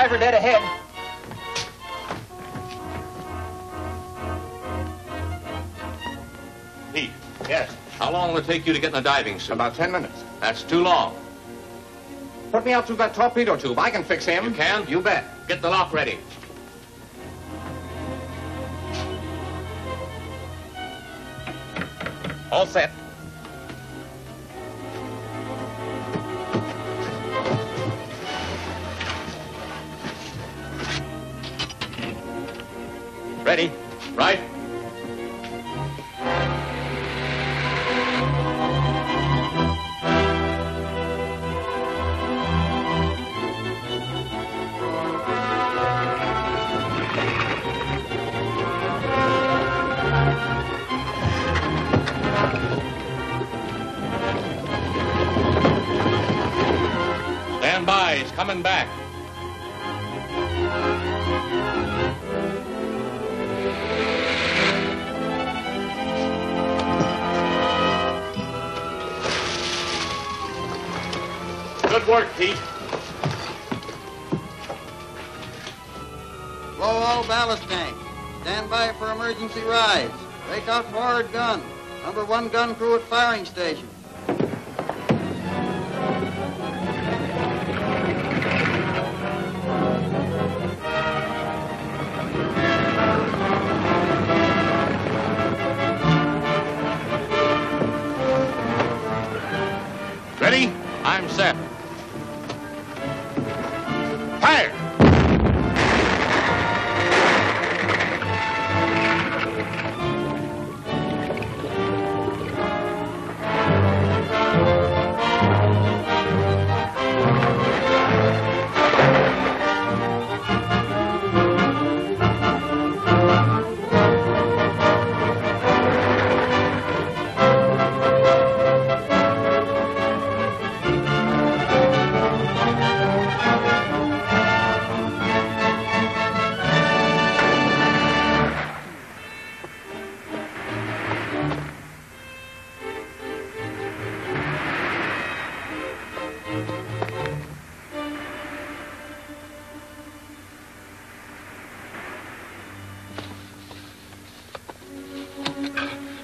diver dead ahead. Pete. Yes. How long will it take you to get in a diving suit? About 10 minutes. That's too long. Put me out through that torpedo tube. I can fix him. You can? You bet. Get the lock ready. All set. Ready? Right. Stand by. He's coming back. Good work, Pete. Blow all ballast tanks. Stand by for emergency rise. Break out forward gun. Number 1 gun crew at firing station. Ready? I'm set. Fire!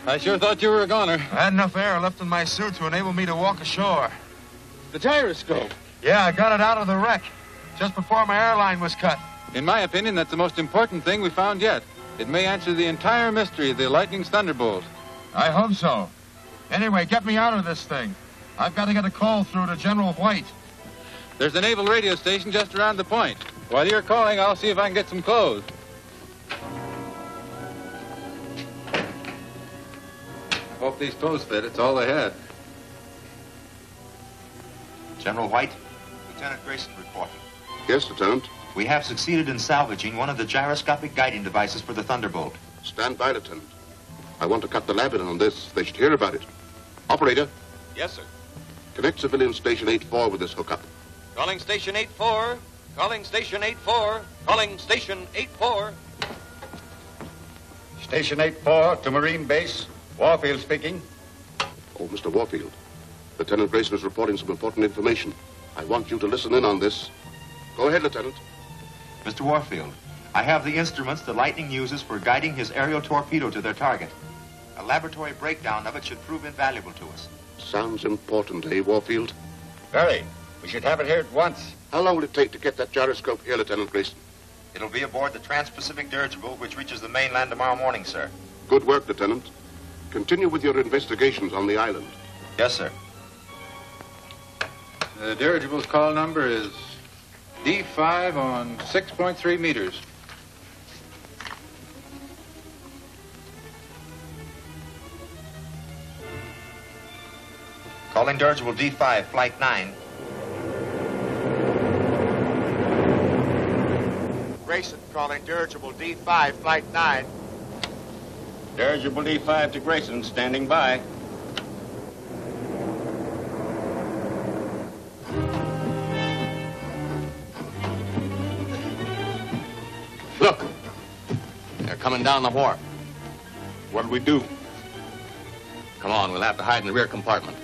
I sure thought you were a goner. I had enough air left in my suit to enable me to walk ashore. The gyroscope. Yeah, I got it out of the wreck just before my airline was cut. In my opinion, that's the most important thing we found yet. It may answer the entire mystery of the Lightning's thunderbolt. I hope so. Anyway, get me out of this thing. I've got to get a call through to General White. There's a naval radio station just around the point. While you're calling, I'll see if I can get some clothes. I hope these clothes fit. It's all they had. General White, Lieutenant Grayson reporting. Yes, Lieutenant. We have succeeded in salvaging one of the gyroscopic guiding devices for the Thunderbolt. Stand by, Lieutenant. I want to cut the lab in on this. They should hear about it. Operator. Yes, sir. Connect civilian station 8-4 with this hookup. Calling station 8-4. Calling station 8-4. Calling station 8-4. Station 8-4 to Marine Base. Warfield speaking. Oh, Mr. Warfield. Lieutenant Grayson is reporting some important information. I want you to listen in on this. Go ahead, Lieutenant. Mr. Warfield, I have the instruments the Lightning uses for guiding his aerial torpedo to their target. A laboratory breakdown of it should prove invaluable to us. Sounds important, eh, Warfield? Very. We should have it here at once. How long will it take to get that gyroscope here, Lieutenant Grayson? It'll be aboard the Trans-Pacific dirigible, which reaches the mainland tomorrow morning, sir. Good work, Lieutenant. Continue with your investigations on the island. Yes, sir. The dirigible's call number is D5 on 6.3 meters. Calling dirigible D5, flight 9. Grayson calling dirigible D5, flight 9. Dirigible D5 to Grayson, standing by. Look. They're coming down the wharf. What'll we do? Come on, we'll have to hide in the rear compartment.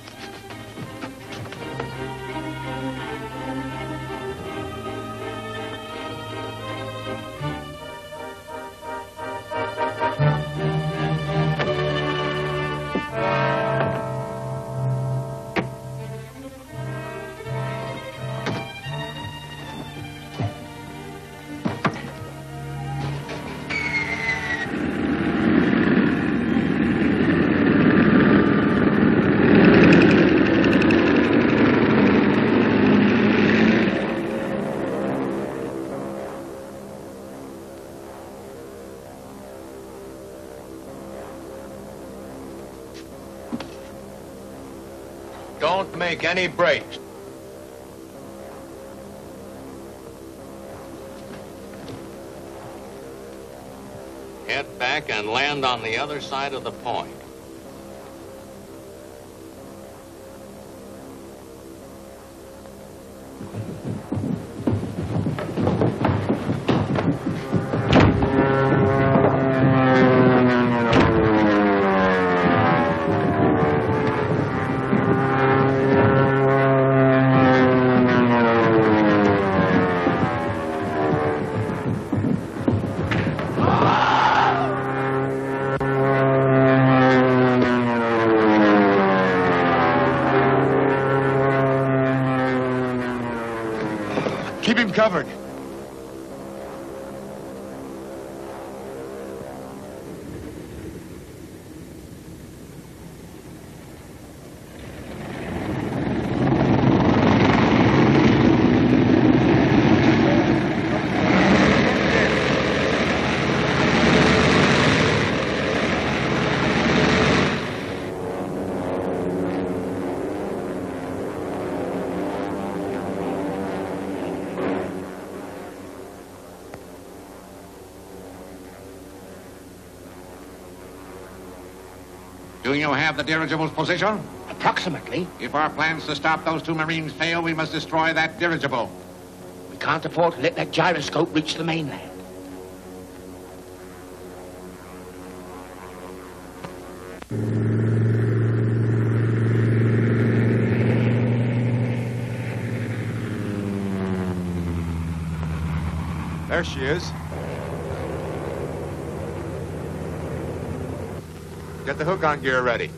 Don't make any breaks. Head back and land on the other side of the point. Keep him covered. Do you have the dirigible's position? Approximately. If our plans to stop those two Marines fail, we must destroy that dirigible. We can't afford to let that gyroscope reach the mainland. There she is. Get the hook-on gear ready.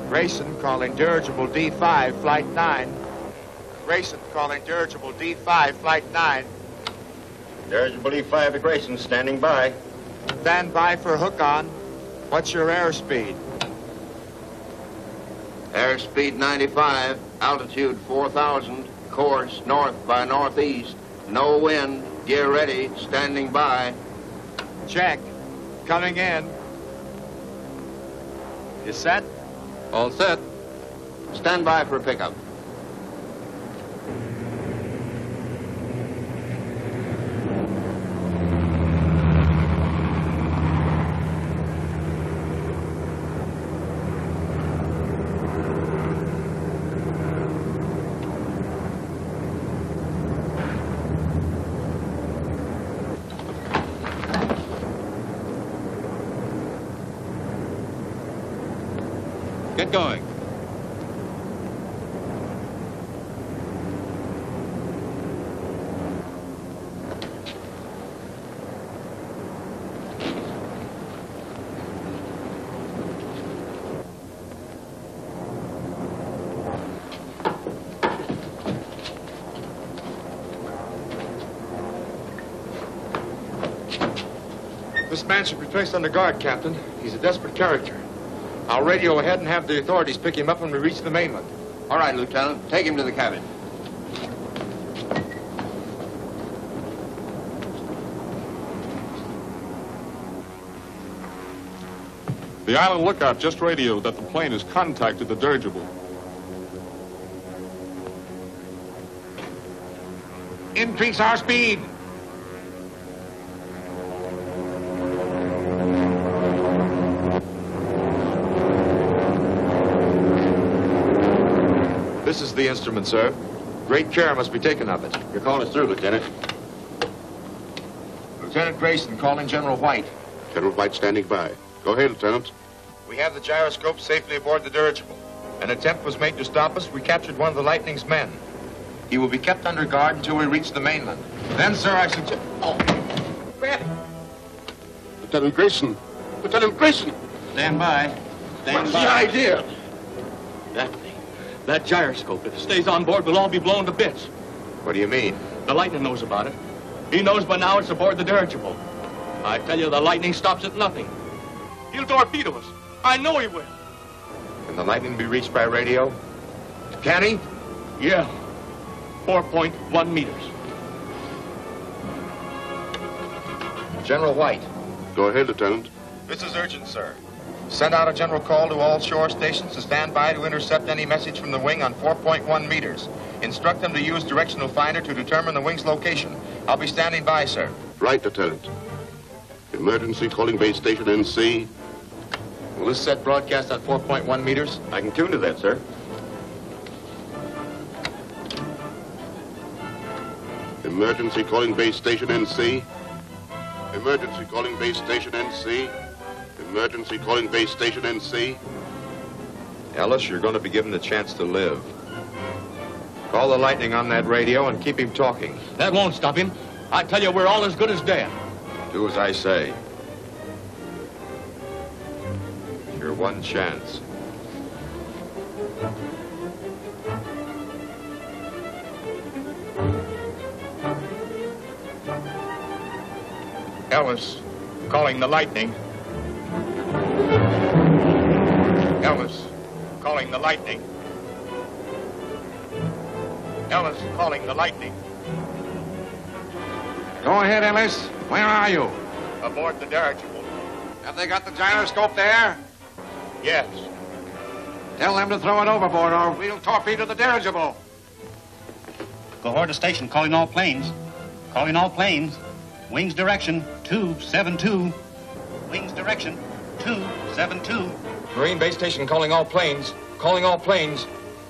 Grayson calling dirigible D5, flight 9. Grayson calling dirigible D5, flight 9. Dirigible D5 to Grayson, standing by. Stand by for hook-on. What's your airspeed? Airspeed 95, altitude 4,000, course north by northeast, no wind, gear ready, standing by. Check. Coming in. You set? All set. Stand by for pickup. Get going. This man should be placed under guard, Captain. He's a desperate character. I'll radio ahead and have the authorities pick him up when we reach the mainland. All right, Lieutenant. Take him to the cabin. The island lookout just radioed that the plane has contacted the dirigible. Increase our speed. This is the instrument, sir. Great care must be taken of it. Your call is through, Lieutenant. Lieutenant Grayson calling General White. General White standing by. Go ahead, Lieutenant. We have the gyroscope safely aboard the dirigible. An attempt was made to stop us. We captured one of the Lightning's men. He will be kept under guard until we reach the mainland. Then, sir, I suggest... Oh, grab it. Lieutenant Grayson. Lieutenant Grayson. Stand by. Stand What's by. the idea? That thing. That gyroscope. If it stays on board, we'll all be blown to bits. What do you mean? The Lightning knows about it. He knows by now it's aboard the dirigible. I tell you, the Lightning stops at nothing. He'll torpedo us. I know he will. Can the Lightning be reached by radio? Can he? Yeah. 4.1 meters. General White. Go ahead, Lieutenant. This is urgent, sir. Send out a general call to all shore stations to stand by to intercept any message from the wing on 4.1 meters. Instruct them to use directional finder to determine the wing's location. I'll be standing by, sir. Right, Lieutenant. Emergency calling base station NC. Will this set broadcast on 4.1 meters? I can tune to that, sir. Emergency calling base station NC. Emergency calling base station NC. Emergency calling base station NC. Ellis, you're going to be given the chance to live. Call the Lightning on that radio and keep him talking. That won't stop him. I tell you, we're all as good as dead. Do as I say. It's your one chance. Ellis, calling the Lightning. Ellis, calling the Lightning. Ellis, calling the Lightning. Go ahead, Ellis. Where are you? Aboard the dirigible. Have they got the gyroscope there? Yes. Tell them to throw it overboard or we'll torpedo the dirigible. Go aboard the station, calling all planes. Calling all planes. Wings direction 272. Wings direction 272. Marine base station calling all planes. Calling all planes.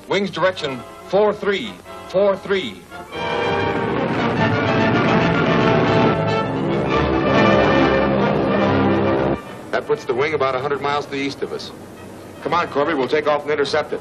Wings direction 4343. That puts the wing about 100 miles to the east of us. Come on, Corby, we'll take off and intercept it.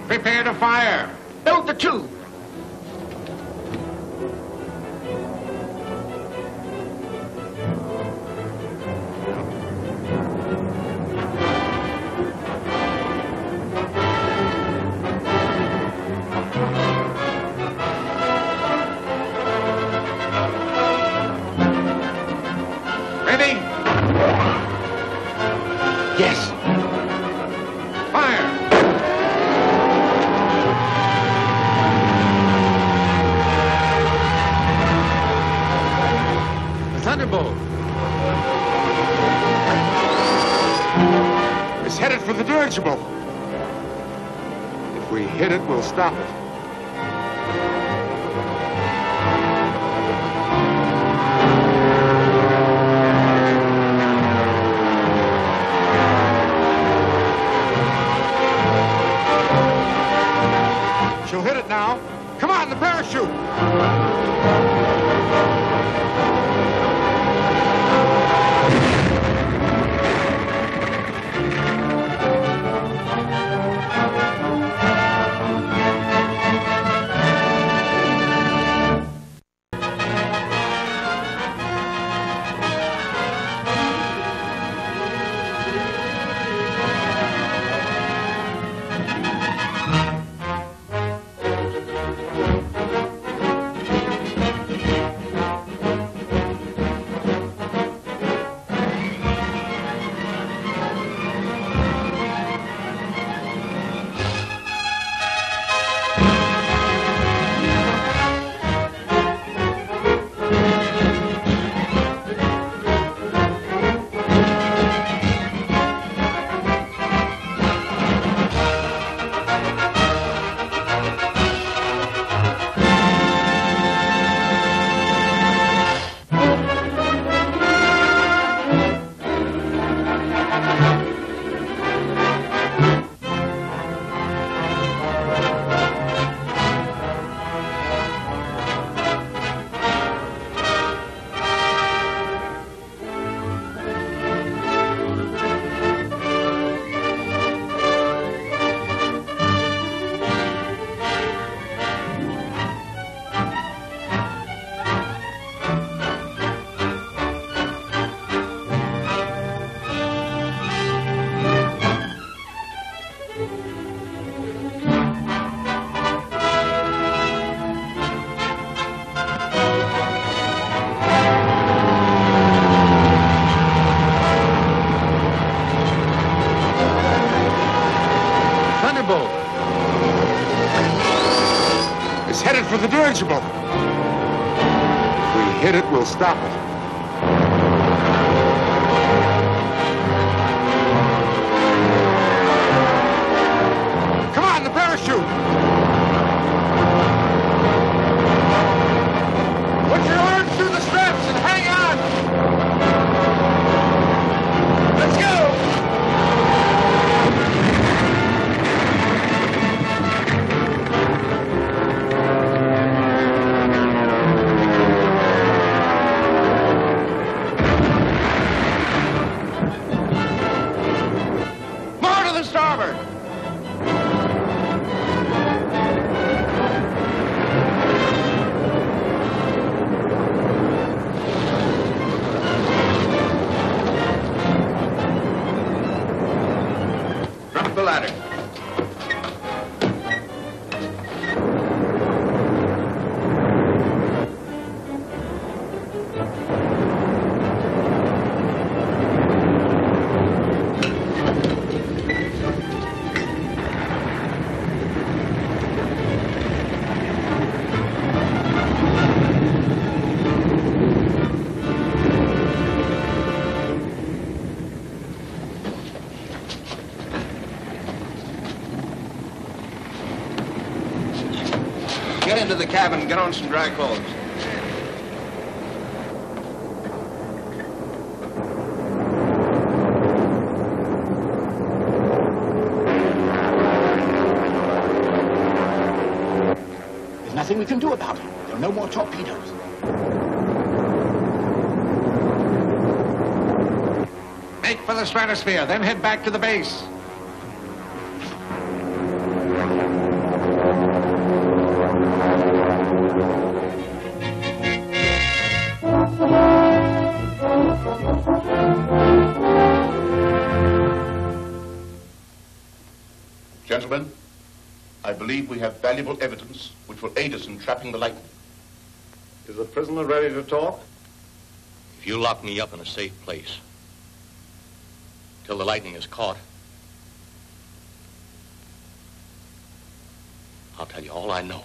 Prepare to fire. Build the tube. Ready? Yes. Fire. Thunderbolt. It's headed for the dirigible. If we hit it, we'll stop it. She'll hit it now. Come on, the parachute. the dirigible. If we hit it, we'll stop it. Come on, the parachute! Put your arms through the straps and hang on! Let's go! More to the starboard! Drop the ladder. Get into the cabin and get on some dry clothes. There's nothing we can do about it. There are no more torpedoes. Make for the stratosphere, then head back to the base. Gentlemen, I believe we have valuable evidence which will aid us in trapping the lightning. Is the prisoner ready to talk? If you lock me up in a safe place till the lightning is caught, I'll tell you all I know.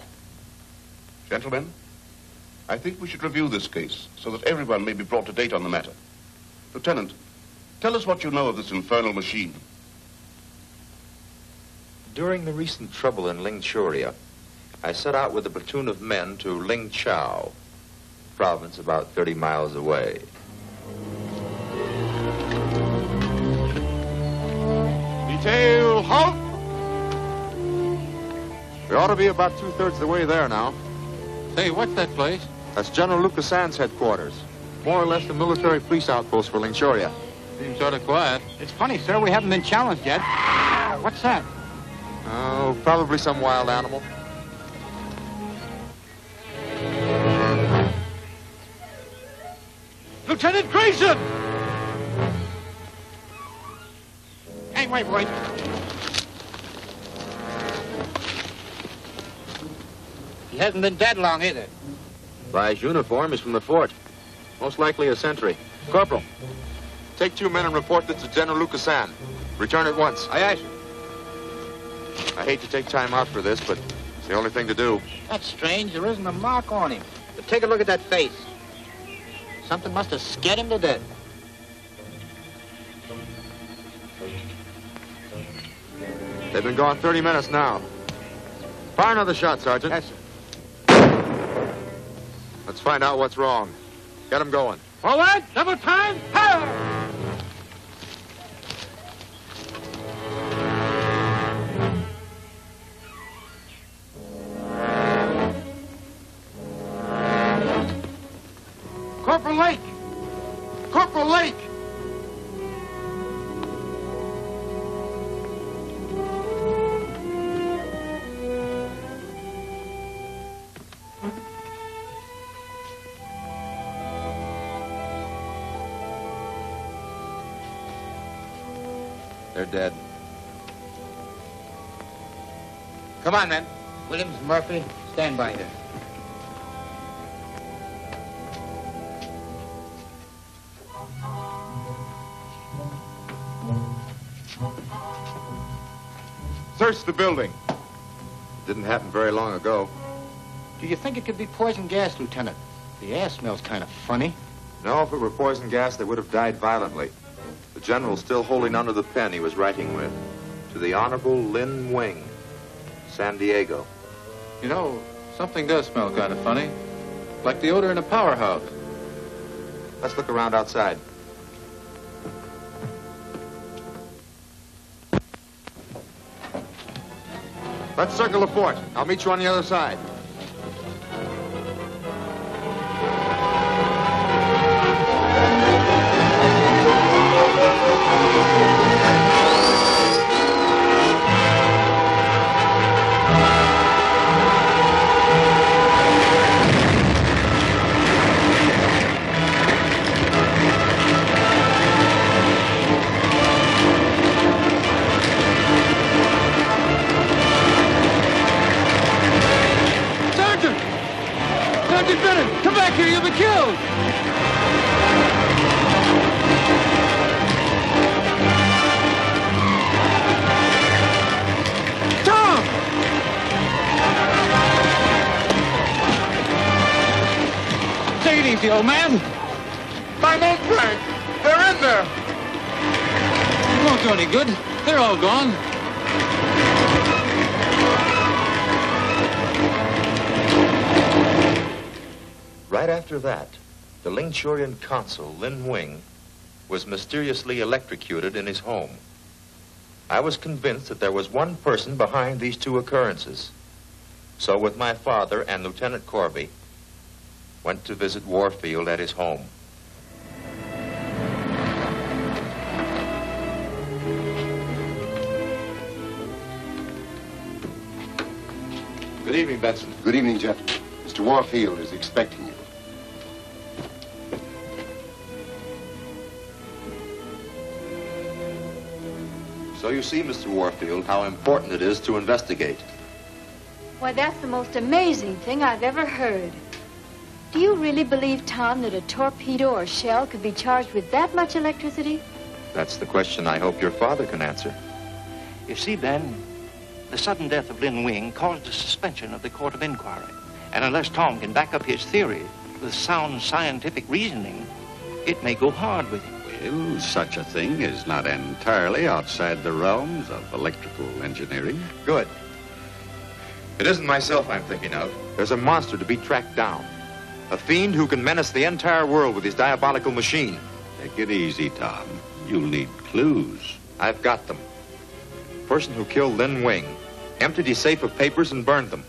Gentlemen, I think we should review this case so that everyone may be brought to date on the matter. Lieutenant, tell us what you know of this infernal machine. During the recent trouble in Lingchuria, I set out with a platoon of men to Lingchao, province about 30 miles away. Detail, halt! We ought to be about two-thirds of the way there now. Say, what's that place? That's General Lucasan's headquarters. More or less the military police outpost for Lingchuria. Seems sort of quiet. It's funny, sir, we haven't been challenged yet. What's that? Oh, probably some wild animal. Lieutenant Grayson! Hey, wait, boys. He hasn't been dead long either. By his uniform, he's from the fort. Most likely a sentry. Corporal, take 2 men and report this to General Lucasan. Return at once. Aye, aye, sir. I hate to take time out for this, but it's the only thing to do. That's strange. There isn't a mark on him. But take a look at that face. Something must have scared him to death. They've been gone 30 minutes now. Fire another shot, Sergeant. Yes, sir. Let's find out what's wrong. Get them going. Forward, double time, fire! Corporal Lake! Corporal Lake! They're dead. Come on, men. Williams, Murphy, stand by here. Search the building. Didn't happen very long ago. Do you think it could be poison gas, Lieutenant? The air smells kind of funny. No, if it were poison gas, they would have died violently. The general's still holding onto the pen he was writing with. To the Honorable Lin Wing, San Diego. You know, something does smell kind of funny. Like the odor in a powerhouse. Let's look around outside. Let's circle the fort. I'll meet you on the other side. Come back here, you'll be killed! Tom! Take it easy, old man. My men, Frank! They're in there! It won't do any good. They're all gone. Right after that, the Lingchurian consul, Lin Wing, was mysteriously electrocuted in his home. I was convinced that there was one person behind these two occurrences. So with my father and Lieutenant Corby, went to visit Warfield at his home. Good evening, Benson. Good evening, gentlemen. Mr. Warfield is expecting you. So you see, Mr. Warfield, how important it is to investigate. Why, that's the most amazing thing I've ever heard. Do you really believe, Tom, that a torpedo or shell could be charged with that much electricity? That's the question I hope your father can answer. You see, Ben, the sudden death of Lin Wing caused a suspension of the court of inquiry. And unless Tom can back up his theory with sound scientific reasoning, it may go hard with him. Well, such a thing is not entirely outside the realms of electrical engineering. Good. It isn't myself I'm thinking of. There's a monster to be tracked down. A fiend who can menace the entire world with his diabolical machine. Take it easy, Tom. You'll need clues. I've got them. Person who killed Lin Wing emptied his safe of papers and burned them.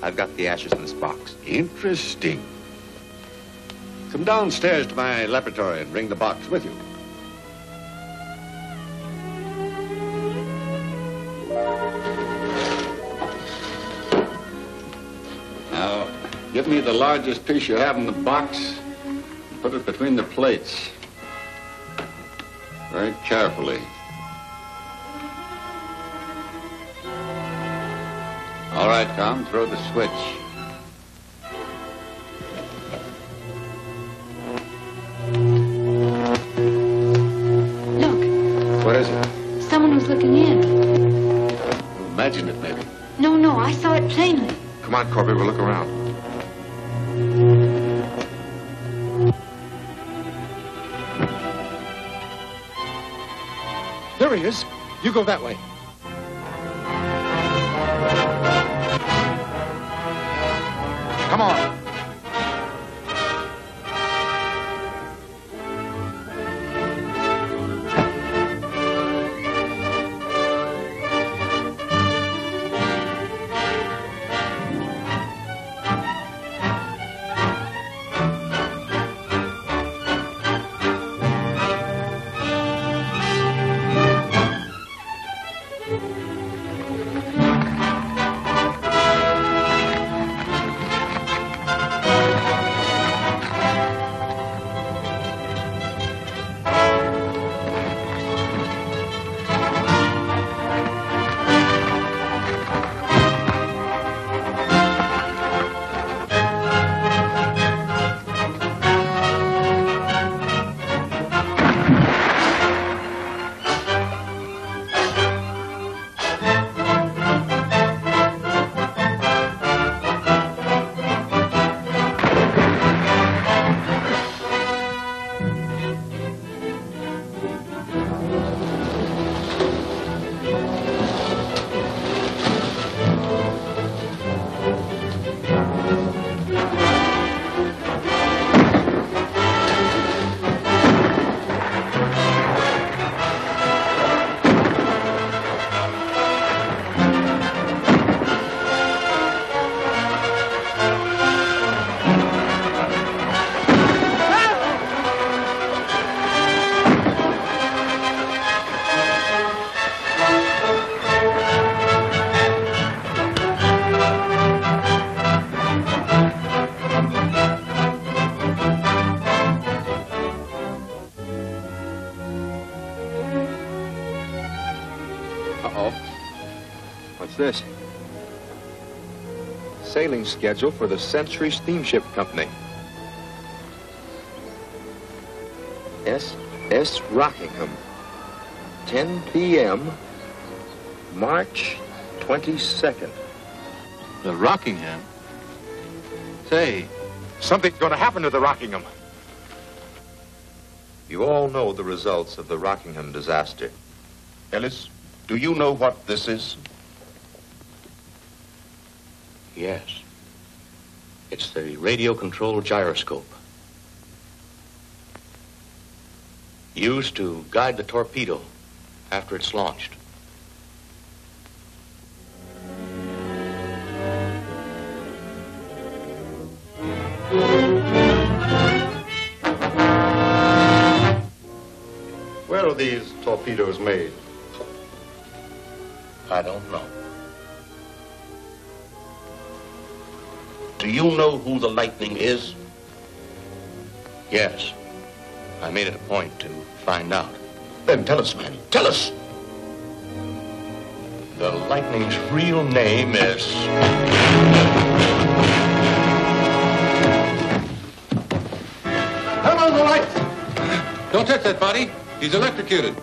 I've got the ashes in this box. Interesting. Come downstairs to my laboratory and bring the box with you. Now, get me the largest piece you have in the box and put it between the plates. Very carefully. All right, Tom, throw the switch. Look. What is it? Someone was looking in. Imagine it, maybe. No, I saw it plainly. Come on, Corby, we'll look around. There he is. You go that way. Come on. Uh-oh. What's this? Sailing schedule for the Century Steamship Company. S.S. Rockingham. 10 p.m. March 22nd. The Rockingham? Say, something's going to happen to the Rockingham. You all know the results of the Rockingham disaster. Ellis, do you know what this is? Yes. It's the radio-controlled gyroscope. Used to guide the torpedo after it's launched. Where are these torpedoes made? I don't know. Do you know who the Lightning is? Yes. I made it a point to find out. Then tell us, man. Tell us. The Lightning's real name is... Turn on the lights! Don't touch that body. He's electrocuted.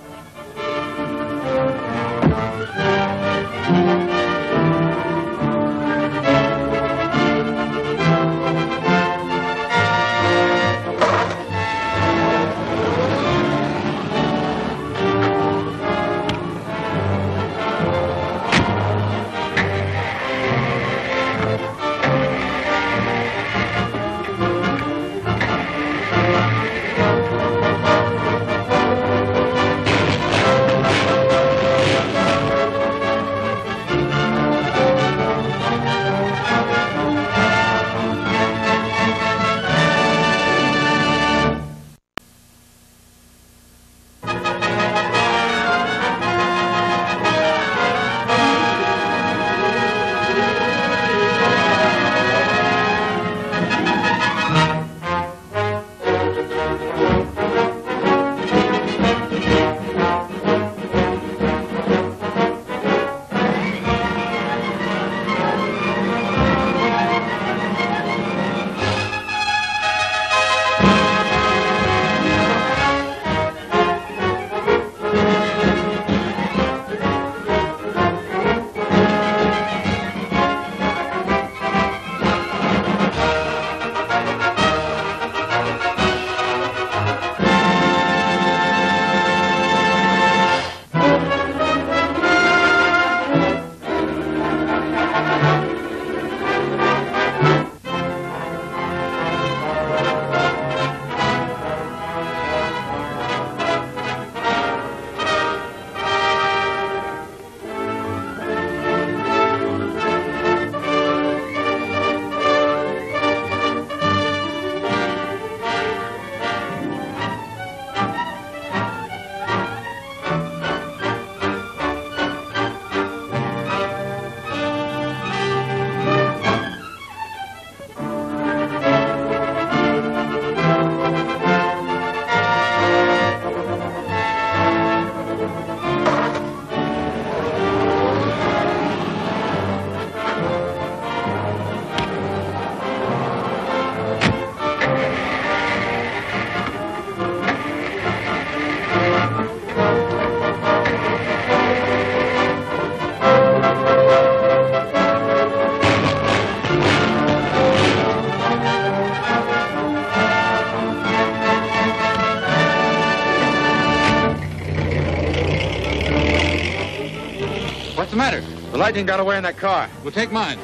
What's the matter? The Lightning got away in that car. We'll take mine.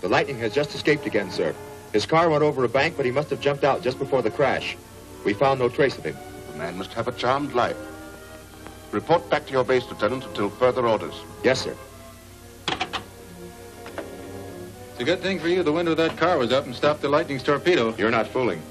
The Lightning has just escaped again, sir. His car went over a bank, but he must have jumped out just before the crash. We found no trace of him. The man must have a charmed life. Report back to your base, Lieutenant, until further orders. Yes, sir. It's a good thing for you the window of that car was up and stopped the Lightning's torpedo. You're not fooling.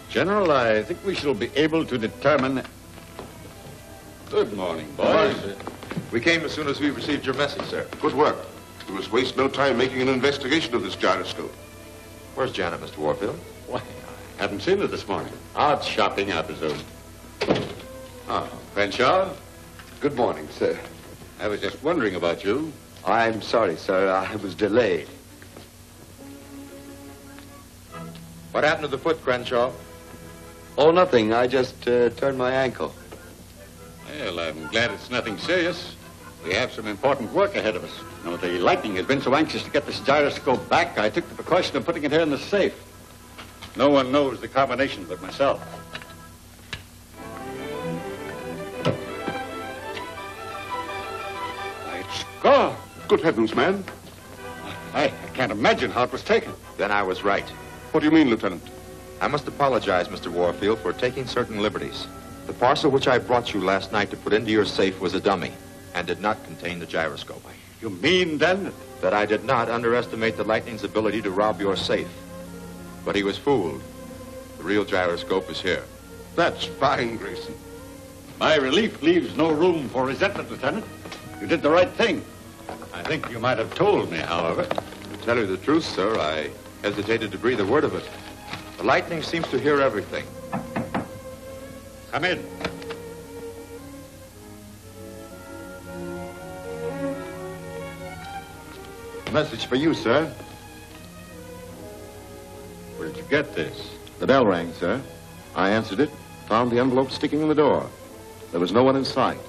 General, I think we shall be able to determine... Good morning, boys. We came as soon as we received your message, sir. Good work. We must waste no time making an investigation of this gyroscope. Where's Janet, Mr. Warfield? Why, I haven't seen her this morning. Out shopping, I presume. Ah, Crenshaw? Good morning, sir. I was just wondering about you. I'm sorry, sir. I was delayed. What happened to the foot, Crenshaw? Oh, nothing. I just turned my ankle. Well, I'm glad it's nothing serious. We have some important work ahead of us. You know, the Lightning has been so anxious to get this gyroscope back, I took the precaution of putting it here in the safe. No one knows the combination but myself. It's gone. Good heavens, man. I can't imagine how it was taken. Then I was right. What do you mean, Lieutenant? I must apologize, Mr. Warfield, for taking certain liberties. The parcel which I brought you last night to put into your safe was a dummy and did not contain the gyroscope. You mean, then? That I did not underestimate the Lightning's ability to rob your safe. But he was fooled. The real gyroscope is here. That's fine, Grayson. My relief leaves no room for resentment, Lieutenant. You did the right thing. I think you might have told me, however. To tell you the truth, sir, I hesitated to breathe a word of it. The Lightning seems to hear everything. Come in. Message for you, sir. Where did you get this? The bell rang, sir. I answered it, found the envelope sticking in the door. There was no one in sight.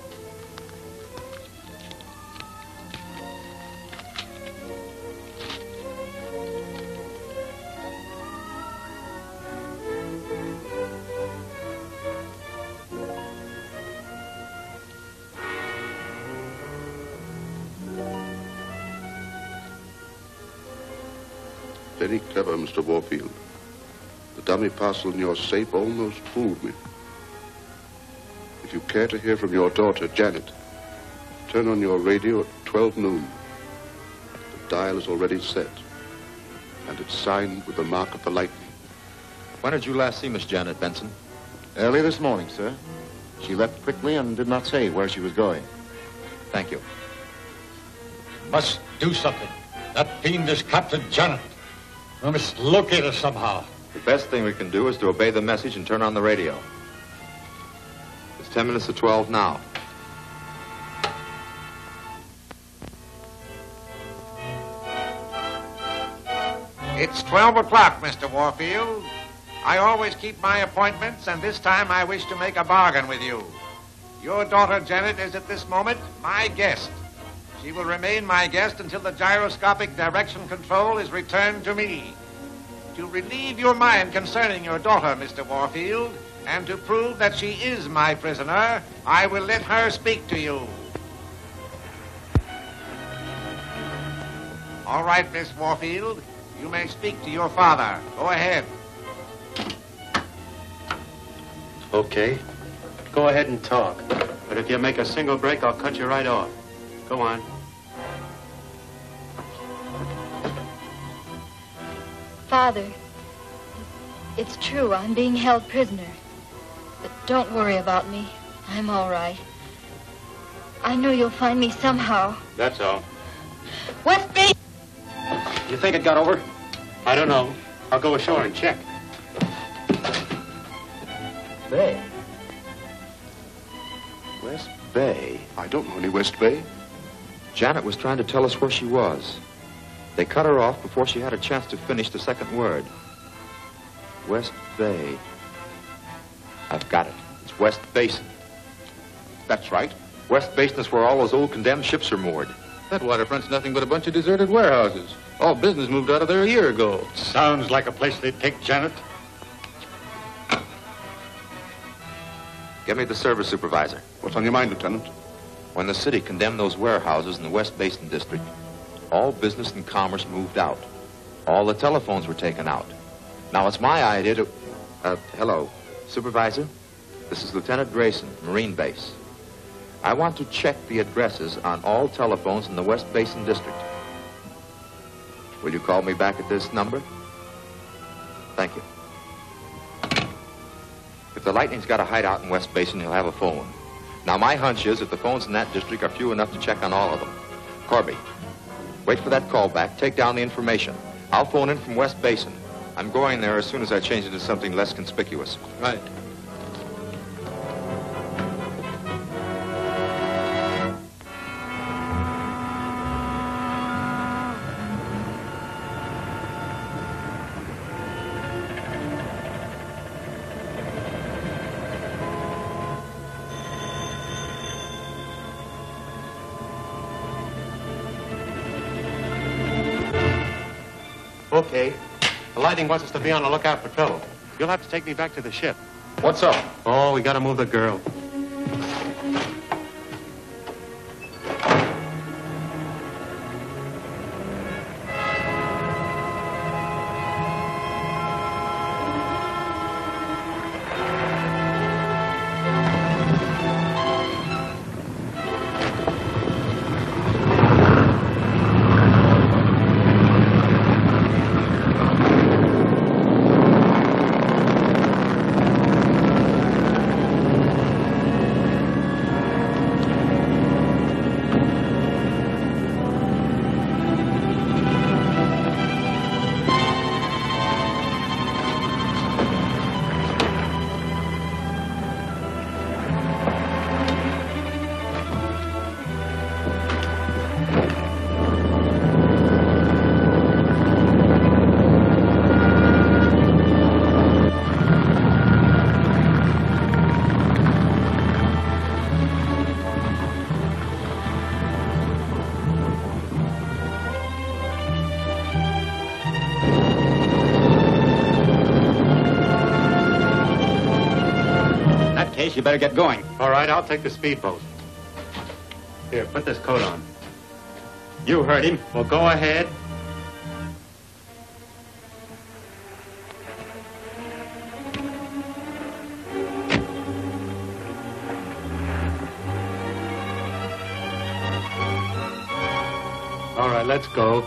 Very clever, Mr. Warfield. The dummy parcel in your safe almost fooled me. If you care to hear from your daughter, Janet, turn on your radio at 12 noon. The dial is already set, and it's signed with the mark of the Lightning. When did you last see Miss Janet, Benson? Early this morning, sir. She left quickly and did not say where she was going. Thank you. Must do something. That fiendish Captain Janet. We must locate her somehow. The best thing we can do is to obey the message and turn on the radio. It's 10 minutes to 12 now. It's 12 o'clock, Mr. Warfield. I always keep my appointments, and this time I wish to make a bargain with you. Your daughter, Janet, is at this moment my guest. She will remain my guest until the gyroscopic direction control is returned to me. To relieve your mind concerning your daughter, Mr. Warfield, and to prove that she is my prisoner, I will let her speak to you. All right, Miss Warfield. You may speak to your father. Go ahead. Okay. Go ahead and talk. But if you make a single break, I'll cut you right off. Go on. Father, it's true. I'm being held prisoner. But don't worry about me. I'm all right. I know you'll find me somehow. That's all. West Bay! You think it got over? I don't know. I'll go ashore and check. Bay? West Bay? I don't know any West Bay. Janet was trying to tell us where she was. They cut her off before she had a chance to finish the second word. West Bay. I've got it. It's West Basin. That's right. West Basin is where all those old condemned ships are moored. That waterfront's nothing but a bunch of deserted warehouses. All business moved out of there a year ago. Sounds like a place they'd take Janet. Get me the service supervisor. What's on your mind, Lieutenant? When the city condemned those warehouses in the West Basin District, all business and commerce moved out. All the telephones were taken out. Now, it's my idea to... hello, Supervisor? This is Lieutenant Grayson, Marine Base. I want to check the addresses on all telephones in the West Basin District. Will you call me back at this number? Thank you. If the Lightning's got a hideout in West Basin, he'll have a phone. Now, my hunch is that the phones in that district are few enough to check on all of them. Corby, wait for that call back. Take down the information. I'll phone in from West Basin. I'm going there as soon as I change it to something less conspicuous. Right. Okay. The Lightning wants us to be on the lookout for trouble. You'll have to take me back to the ship. What's up? Oh, we gotta move the girl. You better get going. All right, I'll take the speedboat. Here, put this coat on. You heard him. Well, go ahead. All right, let's go.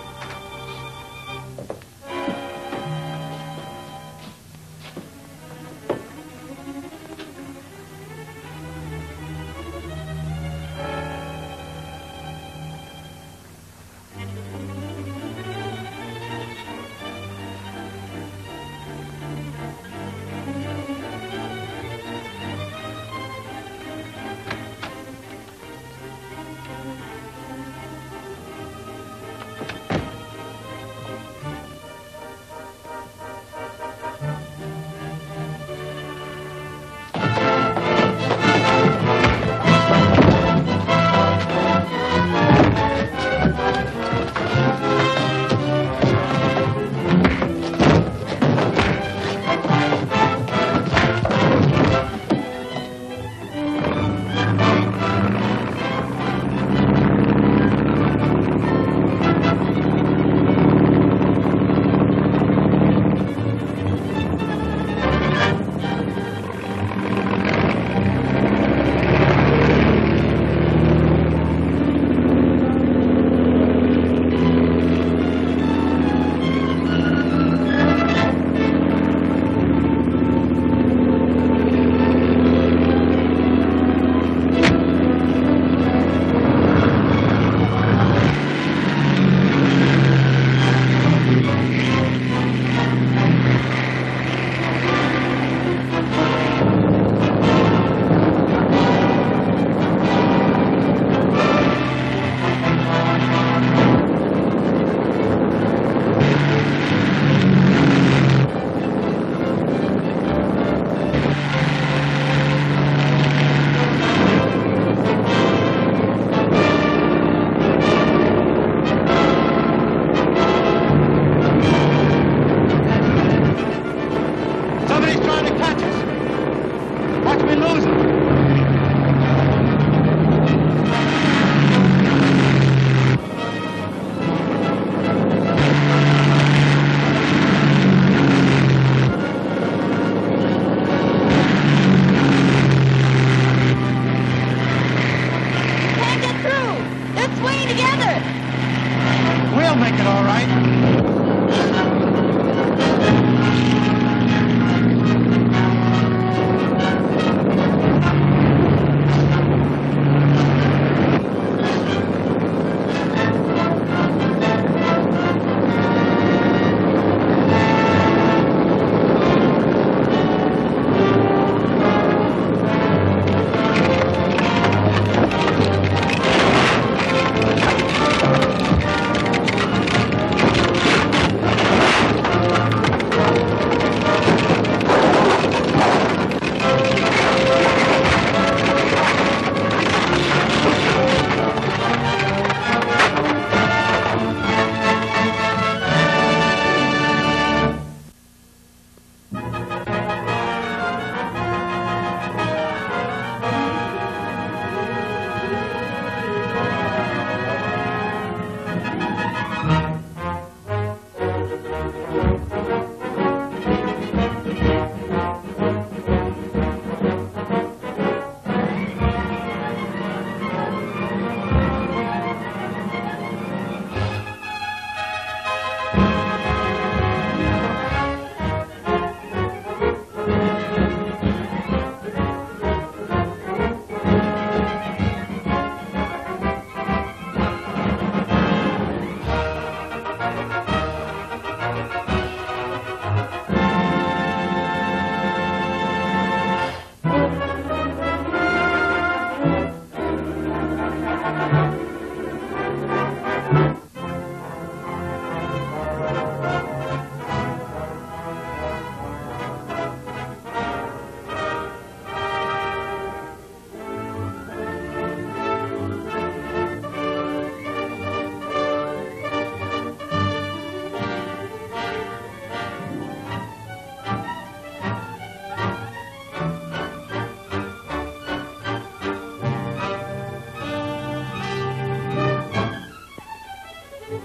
You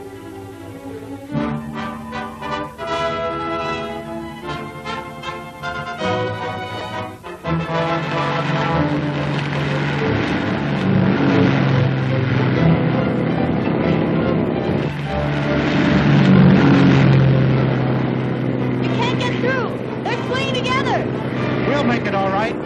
can't get through. They're swinging together. We'll make it all right.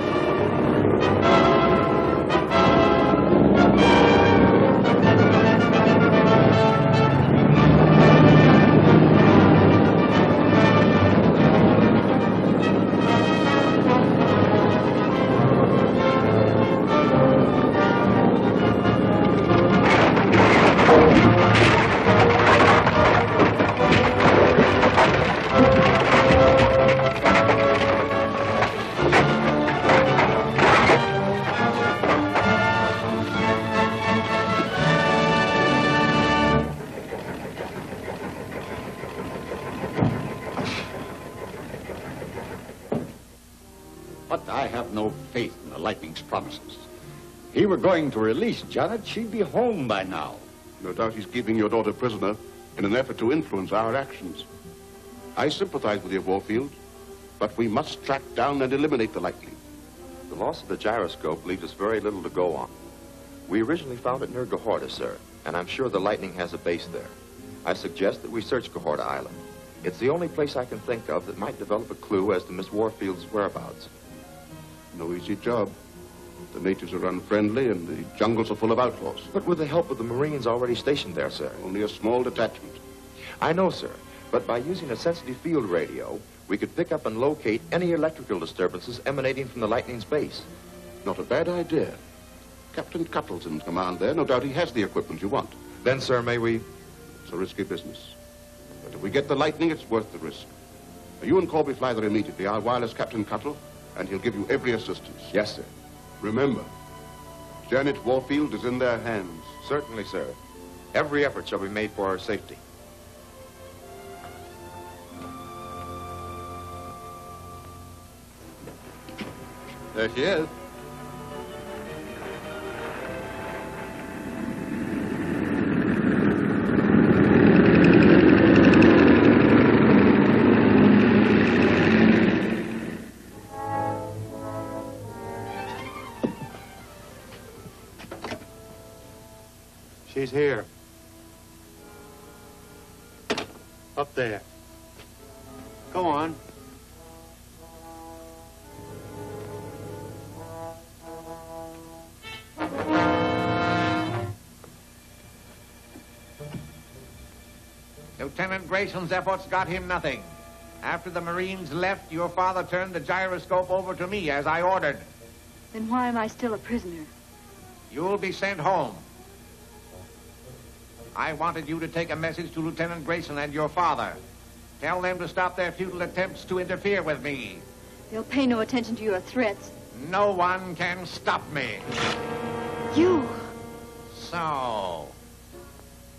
But I have no faith in the Lightning's promises. If he were going to release Janet, she'd be home by now. No doubt he's keeping your daughter prisoner in an effort to influence our actions. I sympathize with you, Warfield, but we must track down and eliminate the Lightning. The loss of the gyroscope leaves us very little to go on. We originally found it near Gahorta, sir, and I'm sure the Lightning has a base there. I suggest that we search Gahorta Island. It's the only place I can think of that might develop a clue as to Miss Warfield's whereabouts. No easy job. The natives are unfriendly and the jungles are full of outlaws. But with the help of the Marines already stationed there, sir. Only a small detachment. I know, sir, but by using a sensitive field radio, we could pick up and locate any electrical disturbances emanating from the Lightning's base. Not a bad idea. Captain Cuttle's in command there. No doubt he has the equipment you want. Then, sir, may we... It's a risky business. But if we get the Lightning, it's worth the risk. Now, you and Corby fly there immediately. I'll wireless Captain Cuttle, and he'll give you every assistance. Yes, sir. Remember, Janet Warfield is in their hands. Certainly, sir. Every effort shall be made for our safety. There she is. She's here. Up there. Go on. Lieutenant Grayson's efforts got him nothing. After the Marines left, your father turned the gyroscope over to me as I ordered. Then why am I still a prisoner? You'll be sent home. I wanted you to take a message to Lieutenant Grayson and your father. Tell them to stop their futile attempts to interfere with me. They'll pay no attention to your threats. No one can stop me. You! So,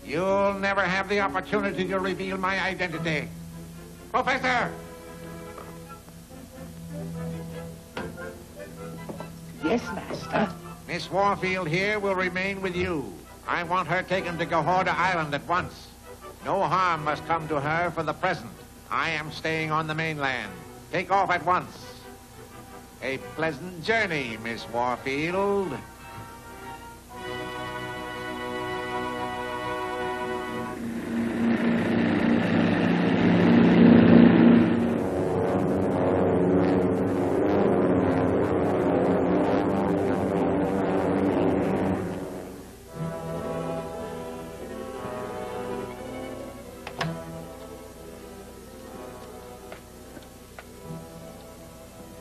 you'll never have the opportunity to reveal my identity. Professor! Yes, Master. Miss Warfield here will remain with you. I want her taken to Gahorta Island at once. No harm must come to her for the present. I am staying on the mainland. Take off at once. A pleasant journey, Miss Warfield.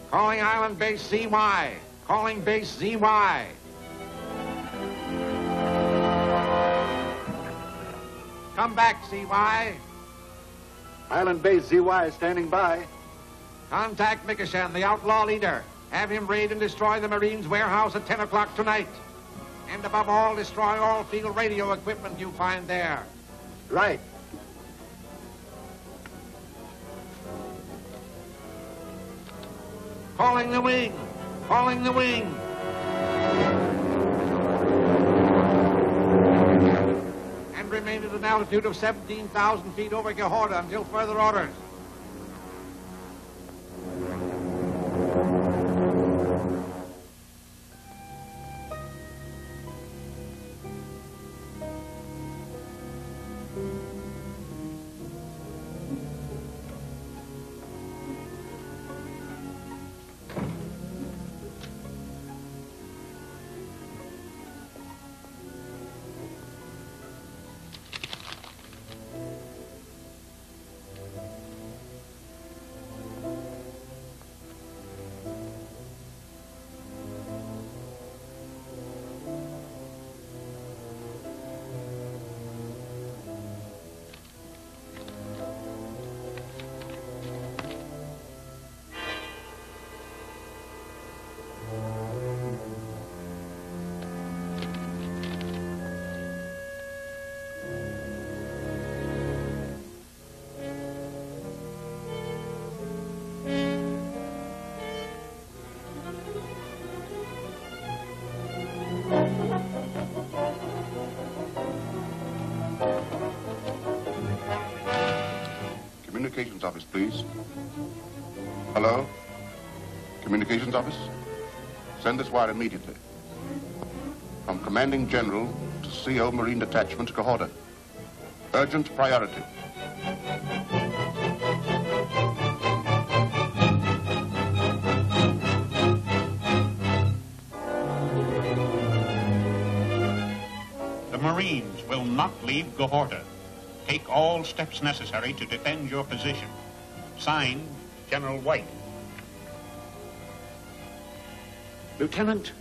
Calling Island Base ZY. Calling Base ZY. Come back, ZY. Island Base ZY is standing by. Contact Mikashan, the outlaw leader. Have him raid and destroy the Marines' warehouse at 10 o'clock tonight. And above all, destroy all field radio equipment you find there. Right. Calling the wing. Calling the wing. And remain at an altitude of 17,000 feet over Gahorta until further orders. Communications office, please. Hello? Communications office? Send this wire immediately. From Commanding General to CO Marine Detachment, Gahorta. Urgent priority. The Marines will not leave Gahorta. Take all steps necessary to defend your position. Signed, General White. Lieutenant,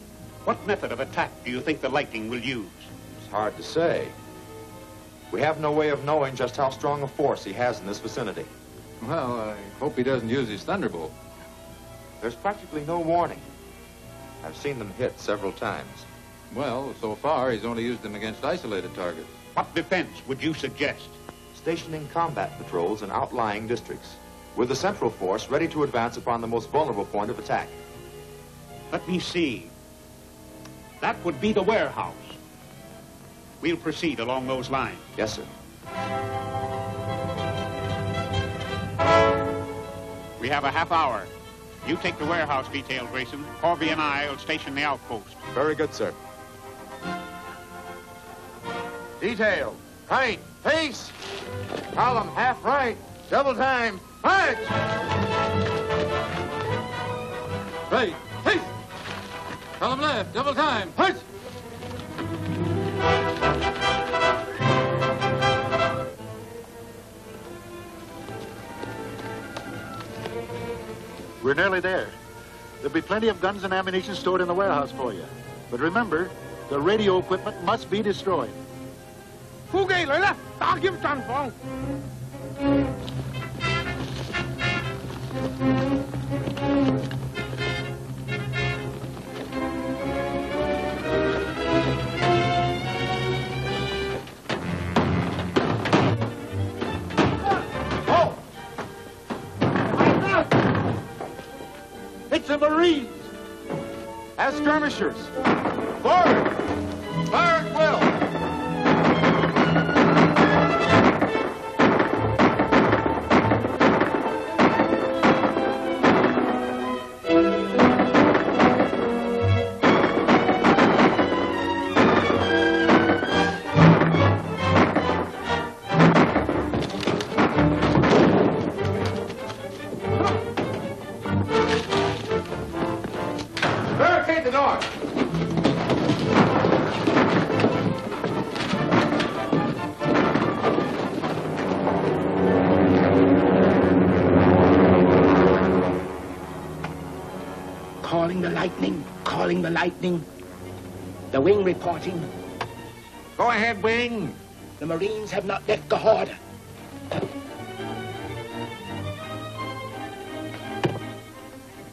what method of attack do you think the Lightning will use? It's hard to say. We have no way of knowing just how strong a force he has in this vicinity. Well, I hope he doesn't use his thunderbolt. There's practically no warning. I've seen them hit several times. Well, so far, he's only used them against isolated targets. What defense would you suggest? Stationing combat patrols in outlying districts, with the central force ready to advance upon the most vulnerable point of attack. Let me see. That would be the warehouse. We'll proceed along those lines. Yes, sir. We have a half hour. You take the warehouse detail, Grayson. Corby and I will station the outpost. Very good, sir. Detail. Right. Pace. Column half right. Double time. March! Right. Pace. Column left. Double time. March! We're nearly there. There'll be plenty of guns and ammunition stored in the warehouse for you. But remember, the radio equipment must be destroyed. Phu Gay lại là ta kiếm tràn phòng. It's the Marines! As skirmishers. Forward! Fire at will! Barricade the north! Calling the Lightning. Calling the Lightning. The Wing reporting. Go ahead, Wing. The Marines have not left Gahorta.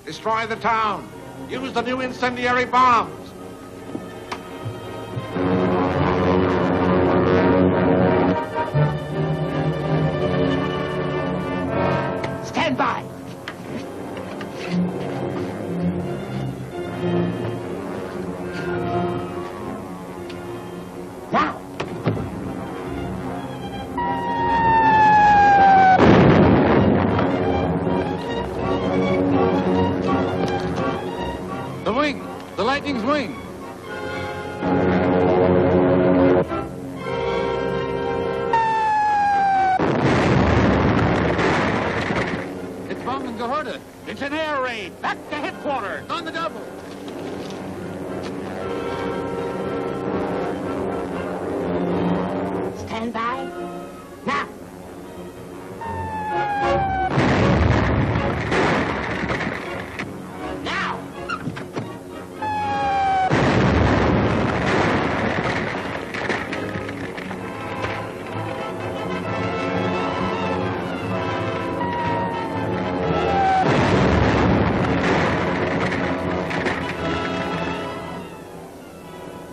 Destroy the town. Use the new incendiary bombs. Stand by. Now. lightning's wing. It's bombing Gahorta. It's an air raid. Back to headquarters. On the double. Stand by. Now. Now.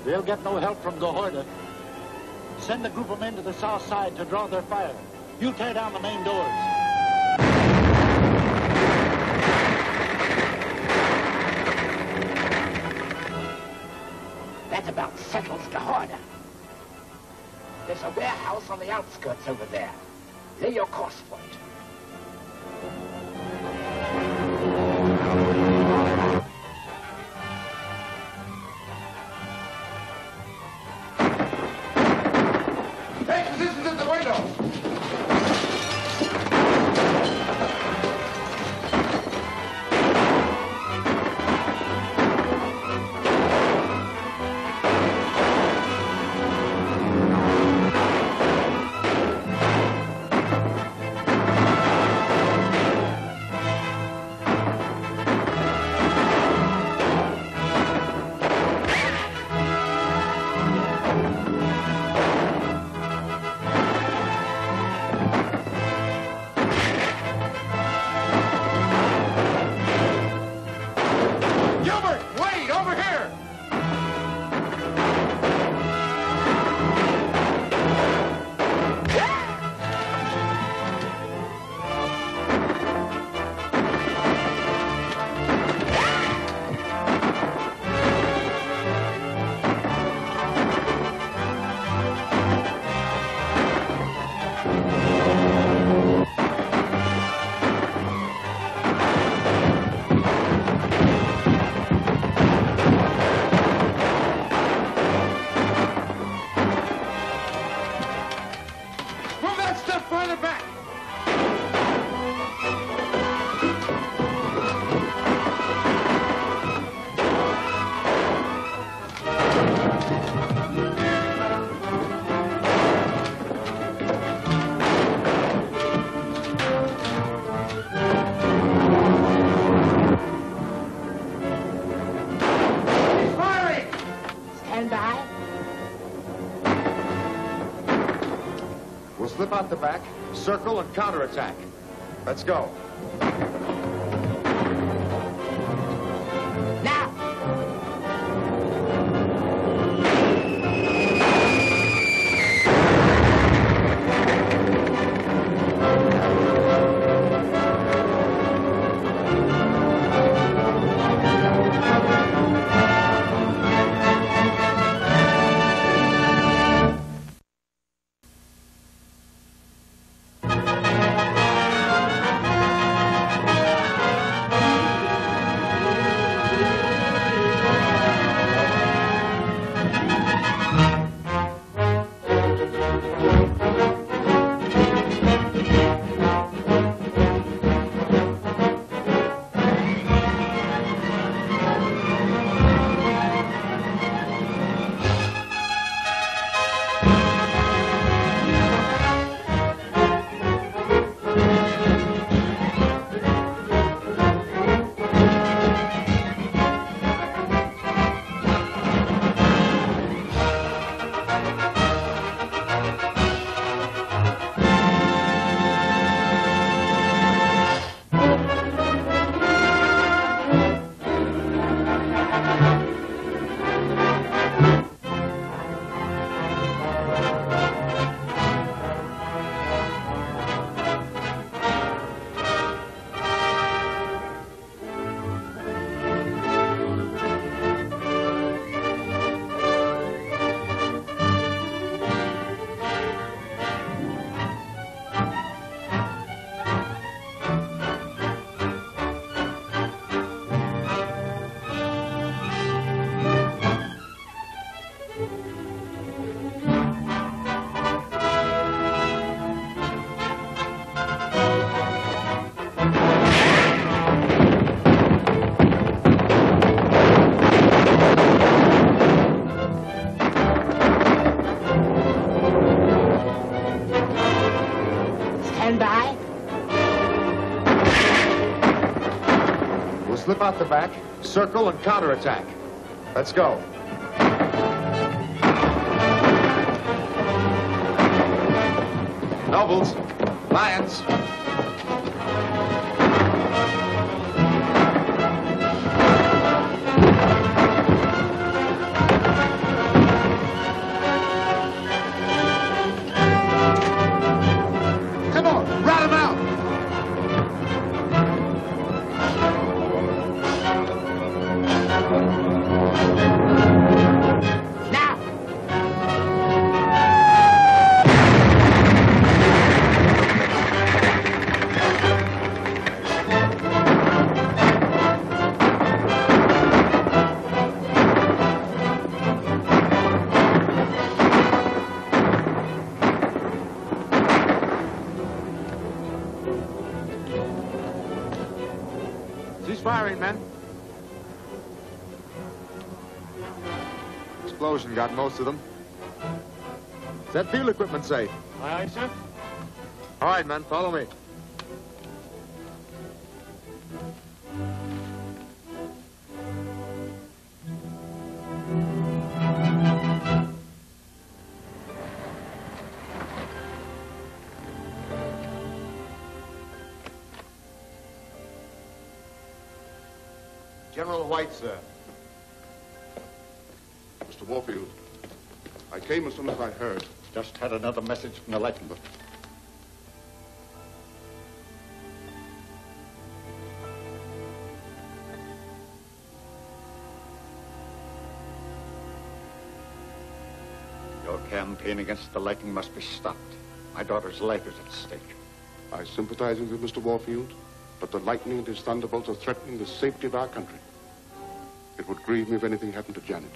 They'll get no help from Gahorta. Send a group of men to the south side to draw their fire. You tear down the main doors. That about settles Gahorta. There's a warehouse on the outskirts over there. Lay your course for it. Take positions at the window. Gilbert, wait, over here. Move that stuff farther back. He's firing. Stand by. We'll slip out the back, circle, and counterattack. Let's go. Now. Stand by. We'll slip out the back, circle, and counterattack. Let's go. Nobles, lions. Come on, rat 'em out. Now. Cease firing, men. Explosion got most of them. Is that field equipment safe? Aye, aye, sir. All right, men, follow me. General White, sir. Mr. Warfield, I came as soon as I heard. Just had another message from the lightning book. Your campaign against the lightning must be stopped. My daughter's life is at stake. I sympathize with Mr. Warfield, but the lightning and his thunderbolts are threatening the safety of our country. It would grieve me if anything happened to Janet,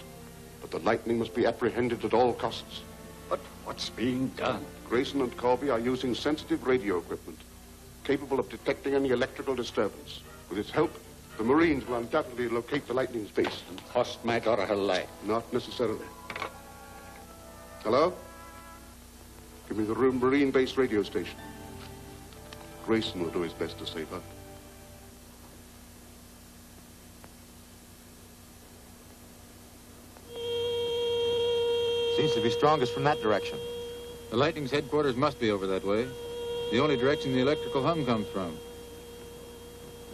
but the lightning must be apprehended at all costs. But what's being done? Grayson and Corby are using sensitive radio equipment, capable of detecting any electrical disturbance. With its help, the Marines will undoubtedly locate the lightning's base. And cost my daughter her life. Not necessarily. Hello? Give me the room Marine-based radio station. Grayson will do his best to save her. Seems to be strongest from that direction. The lightning's headquarters must be over that way. The only direction the electrical hum comes from.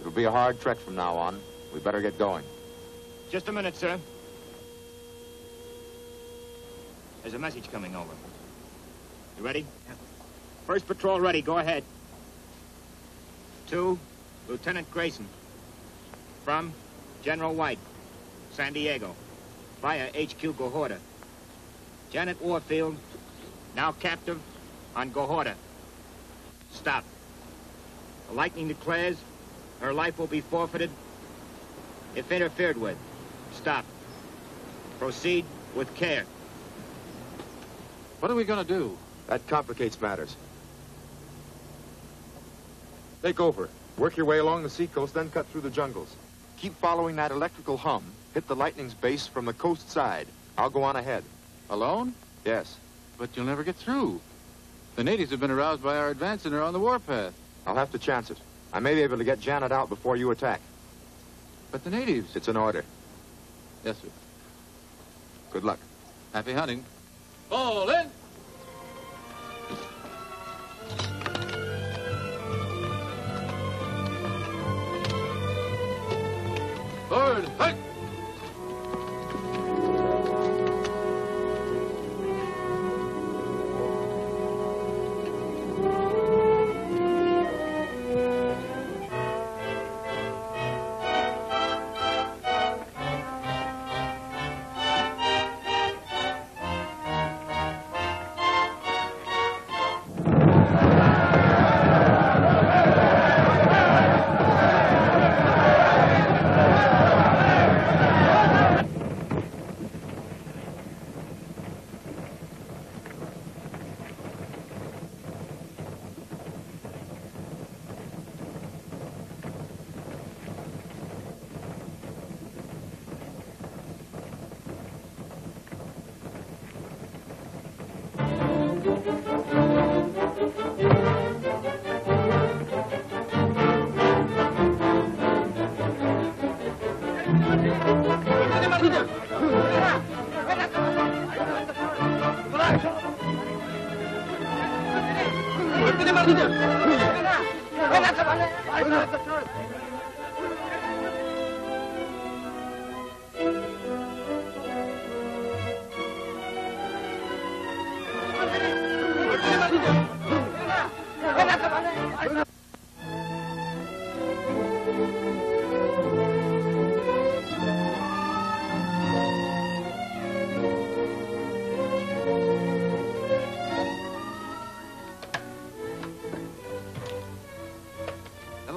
It'll be a hard trek from now on. We better get going. Just a minute, sir. There's a message coming over. You ready? Yeah. First patrol ready. Go ahead. To Lieutenant Grayson. From General White, San Diego. Via HQ Gohorta. Janet Warfield, now captive on Gohorta. Stop. The lightning declares her life will be forfeited if interfered with. Stop. Proceed with care. What are we going to do? That complicates matters. Take over. Work your way along the seacoast, then cut through the jungles. Keep following that electrical hum. Hit the lightning's base from the coast side. I'll go on ahead. Alone? Yes. But you'll never get through. The natives have been aroused by our advance and are on the warpath. I'll have to chance it. I may be able to get Janet out before you attack. But the natives... It's an order. Yes, sir. Good luck. Happy hunting. Fall in! Forward, hike!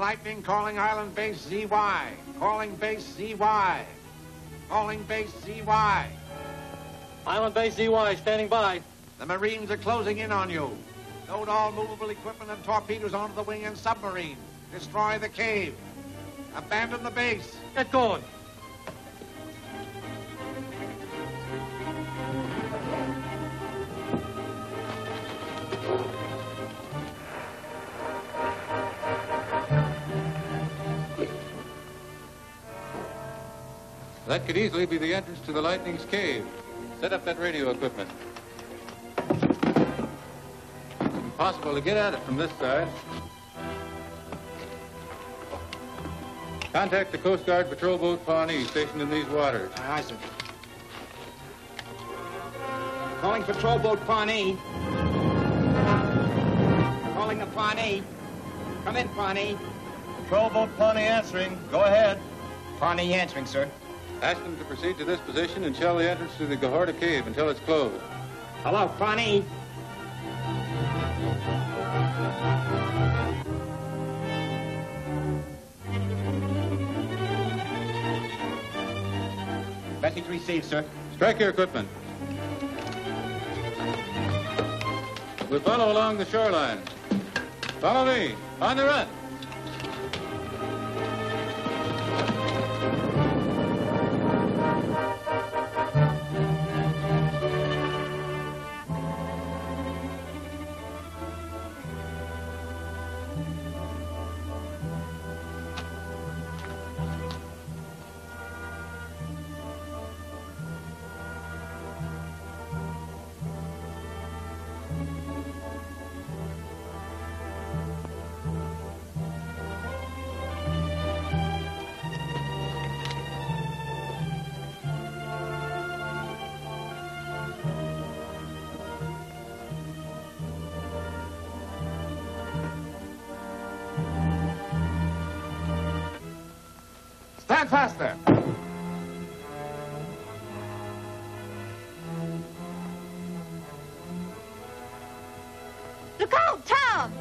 Lightning calling Island Base ZY. Calling Base ZY. Calling Base ZY. Island Base ZY, standing by. The Marines are closing in on you. Load all movable equipment and torpedoes onto the wing and submarine. Destroy the cave. Abandon the base. Get going. That could easily be the entrance to the Lightning's cave. Set up that radio equipment. Impossible to get at it from this side. Contact the Coast Guard patrol boat Pawnee stationed in these waters. Aye, sir. Calling patrol boat Pawnee. Calling the Pawnee. Come in, Pawnee. Patrol boat Pawnee answering. Go ahead. Pawnee answering, sir. Ask them to proceed to this position and shell the entrance to the Gahorta Cave until it's closed. Hello, Pawnee. Message received, sir. Strike your equipment. We'll follow along the shoreline. Follow me. On the run. Stand faster. Look out, Tom!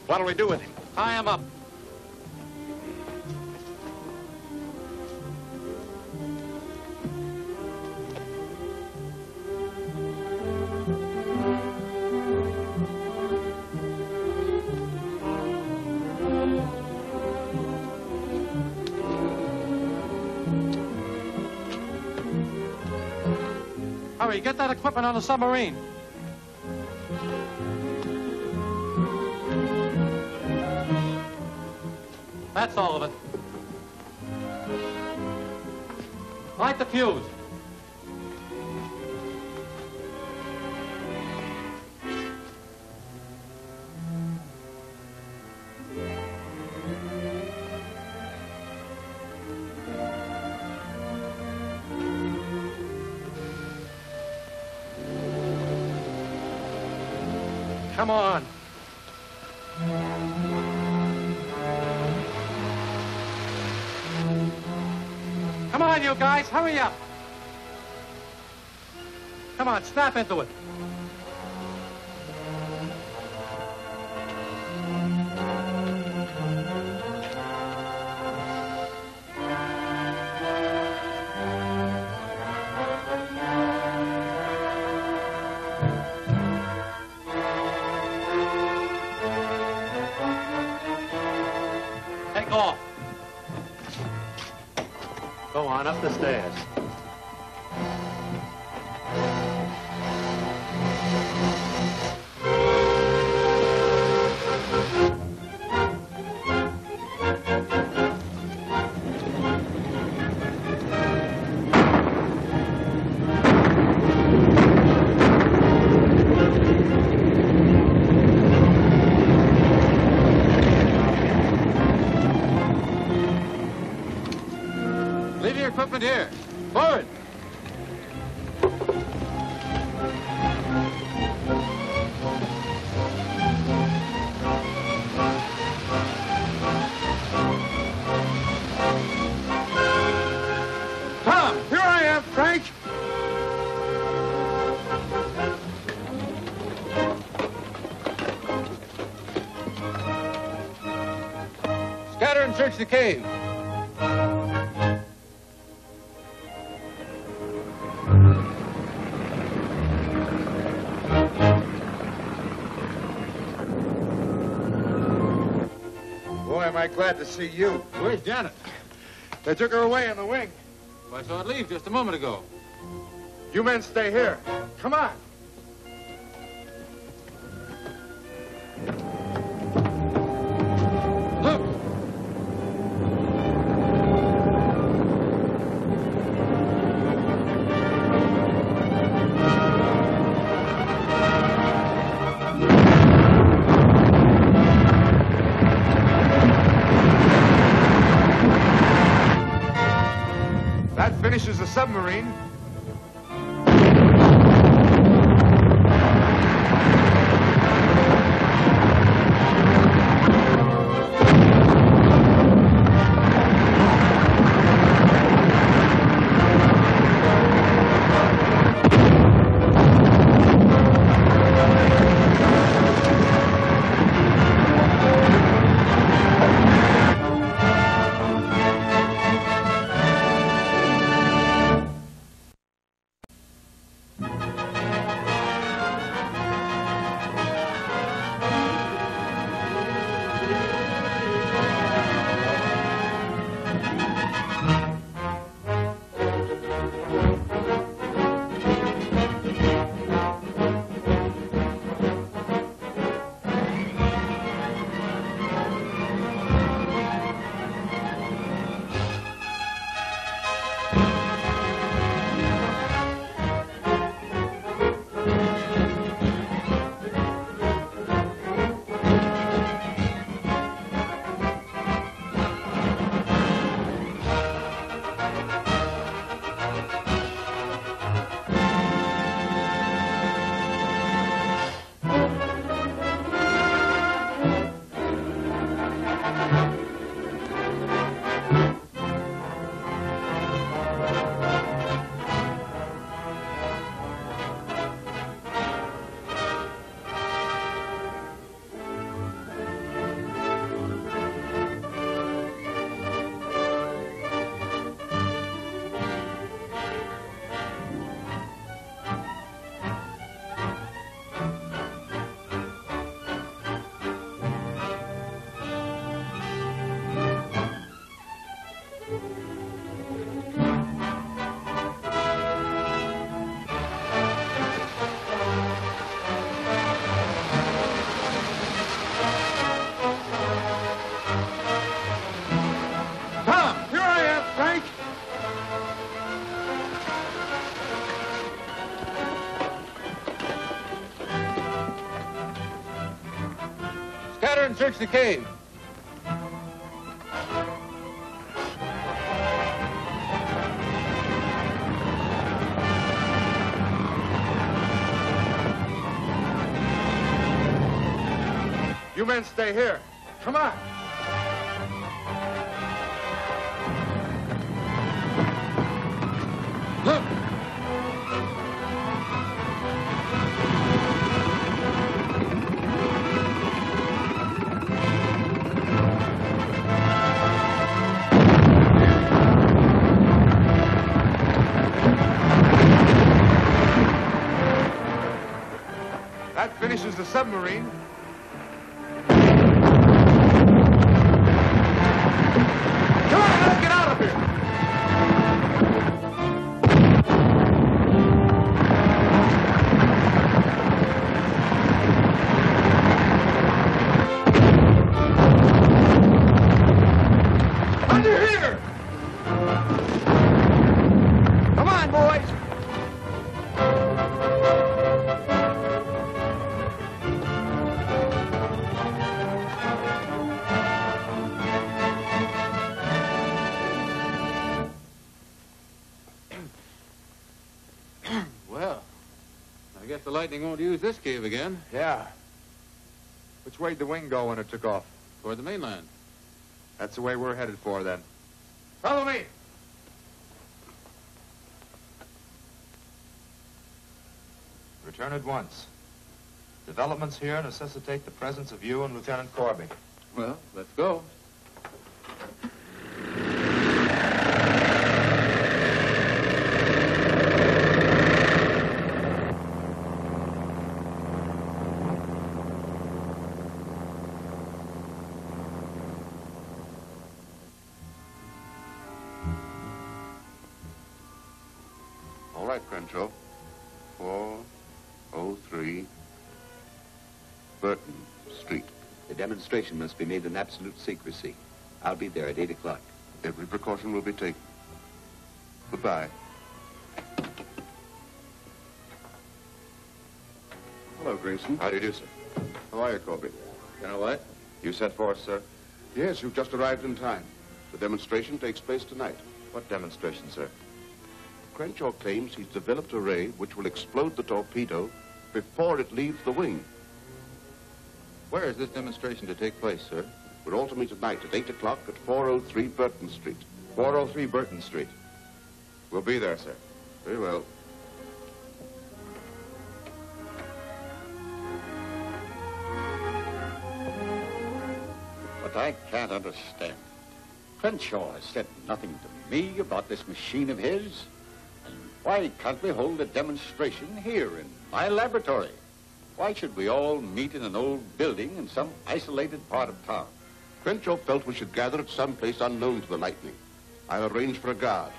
What'll we do with him? Tie him up. Hurry, get that equipment on the submarine. That's all of it. Light the fuse. Come on. Come on, you guys, hurry up. Come on, snap into it. across the stairs. Leave your equipment here. Forward! Tom, here I am, Frank. Scatter and search the cave. Boy, am I glad to see you. Where's Janet? They took her away in the wing. I saw it leave just a moment ago. You men stay here. Come on. Look! That finishes the submarine. Scatter and search the cave. You men stay here. Come on. Look! That finishes the submarine. Come on, let's get out of here! Well, I guess the lightning won't use this cave again. Yeah. Which way'd the wing go when it took off? Toward the mainland. That's the way we're headed for, then. Follow me! Return at once. Developments here necessitate the presence of you and Lieutenant Corby. Well, let's go. All right, Crenshaw. 403 Burton Street. The demonstration must be made in absolute secrecy. I'll be there at 8 o'clock. Every precaution will be taken. Goodbye. Hello, Grayson. How do you do, sir? How are you, Corby? Colonel White? You sent for us, sir? Yes, you've just arrived in time. The demonstration takes place tonight. What demonstration, sir? Crenshaw claims he's developed a ray which will explode the torpedo before it leaves the wing. Where is this demonstration to take place, sir? We're all to meet tonight at 8 o'clock at 403 Burton Street. 403 Burton Street. We'll be there, sir. Very well. What I can't understand, Crenshaw has said nothing to me about this machine of his. And why can't we hold a demonstration here in my laboratory? Why should we all meet in an old building in some isolated part of town? Crenshaw felt we should gather at some place unknown to the lightning. I'll arrange for a guard.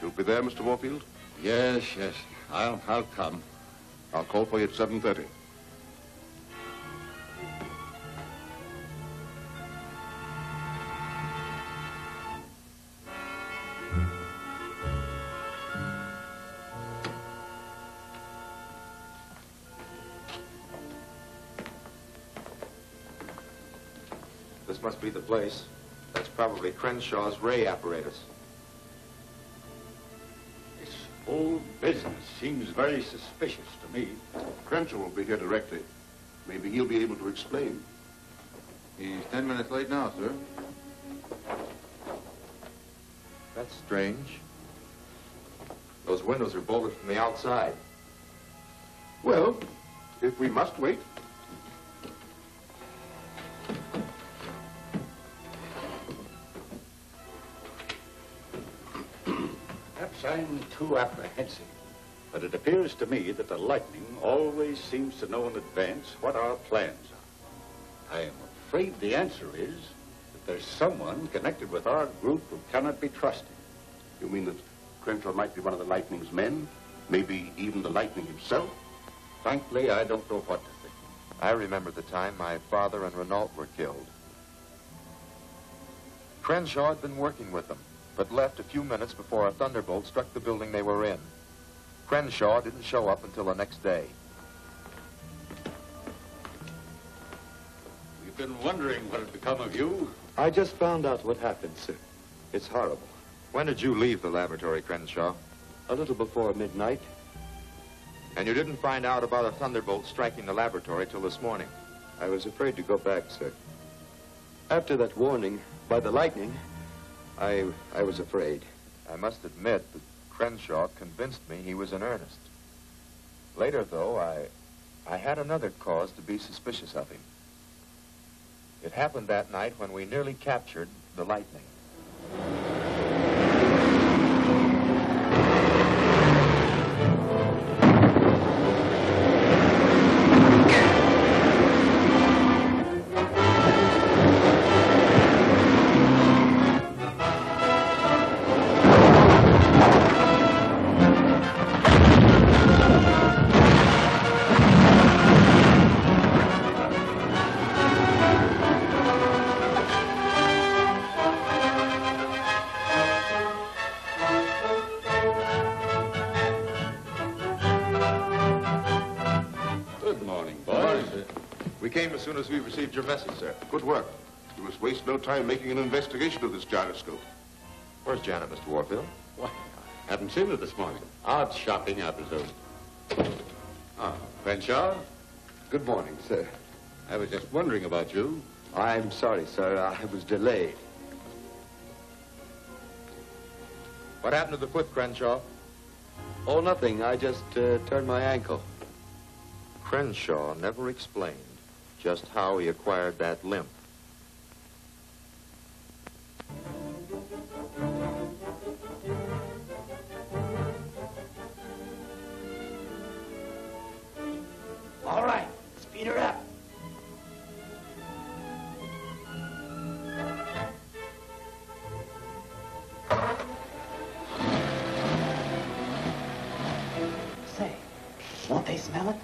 You'll be there, Mr. Warfield? Yes. I'll come. I'll call for you at 7:30. This must be the place. That's probably Crenshaw's ray apparatus. This whole business seems very suspicious to me. Crenshaw will be here directly. Maybe he'll be able to explain. He's 10 minutes late now, sir. That's strange. Those windows are bolted from the outside. Well, if we must wait. Perhaps I'm too apprehensive, but it appears to me that the lightning always seems to know in advance what our plans are. I am afraid the answer is that there's someone connected with our group who cannot be trusted. You mean that Crenshaw might be one of the lightning's men? Maybe even the lightning himself? Frankly, I don't know what to think. I remember the time my father and Renault were killed. Crenshaw had been working with them, but left a few minutes before a thunderbolt struck the building they were in. Crenshaw didn't show up until the next day. We've been wondering what had become of you. I just found out what happened, sir. It's horrible. When did you leave the laboratory, Crenshaw? A little before midnight. And you didn't find out about a thunderbolt striking the laboratory till this morning? I was afraid to go back, sir. After that warning by the lightning, I was afraid. I must admit that Crenshaw convinced me he was in earnest. Later, though, I had another cause to be suspicious of him. It happened that night when we nearly captured the lightning. As soon as we received your message, sir. Good work. We must waste no time making an investigation of this gyroscope. Where's Janet, Mr. Warfield? Why, Haven't seen it this morning. Out shopping, I presume. Ah, Crenshaw? Good morning, sir. I was just wondering about you. I'm sorry, sir. I was delayed. What happened to the foot, Crenshaw? Oh, nothing. I just turned my ankle. Crenshaw never explained just how he acquired that limp. All right, speed her up. Say, won't they smell it?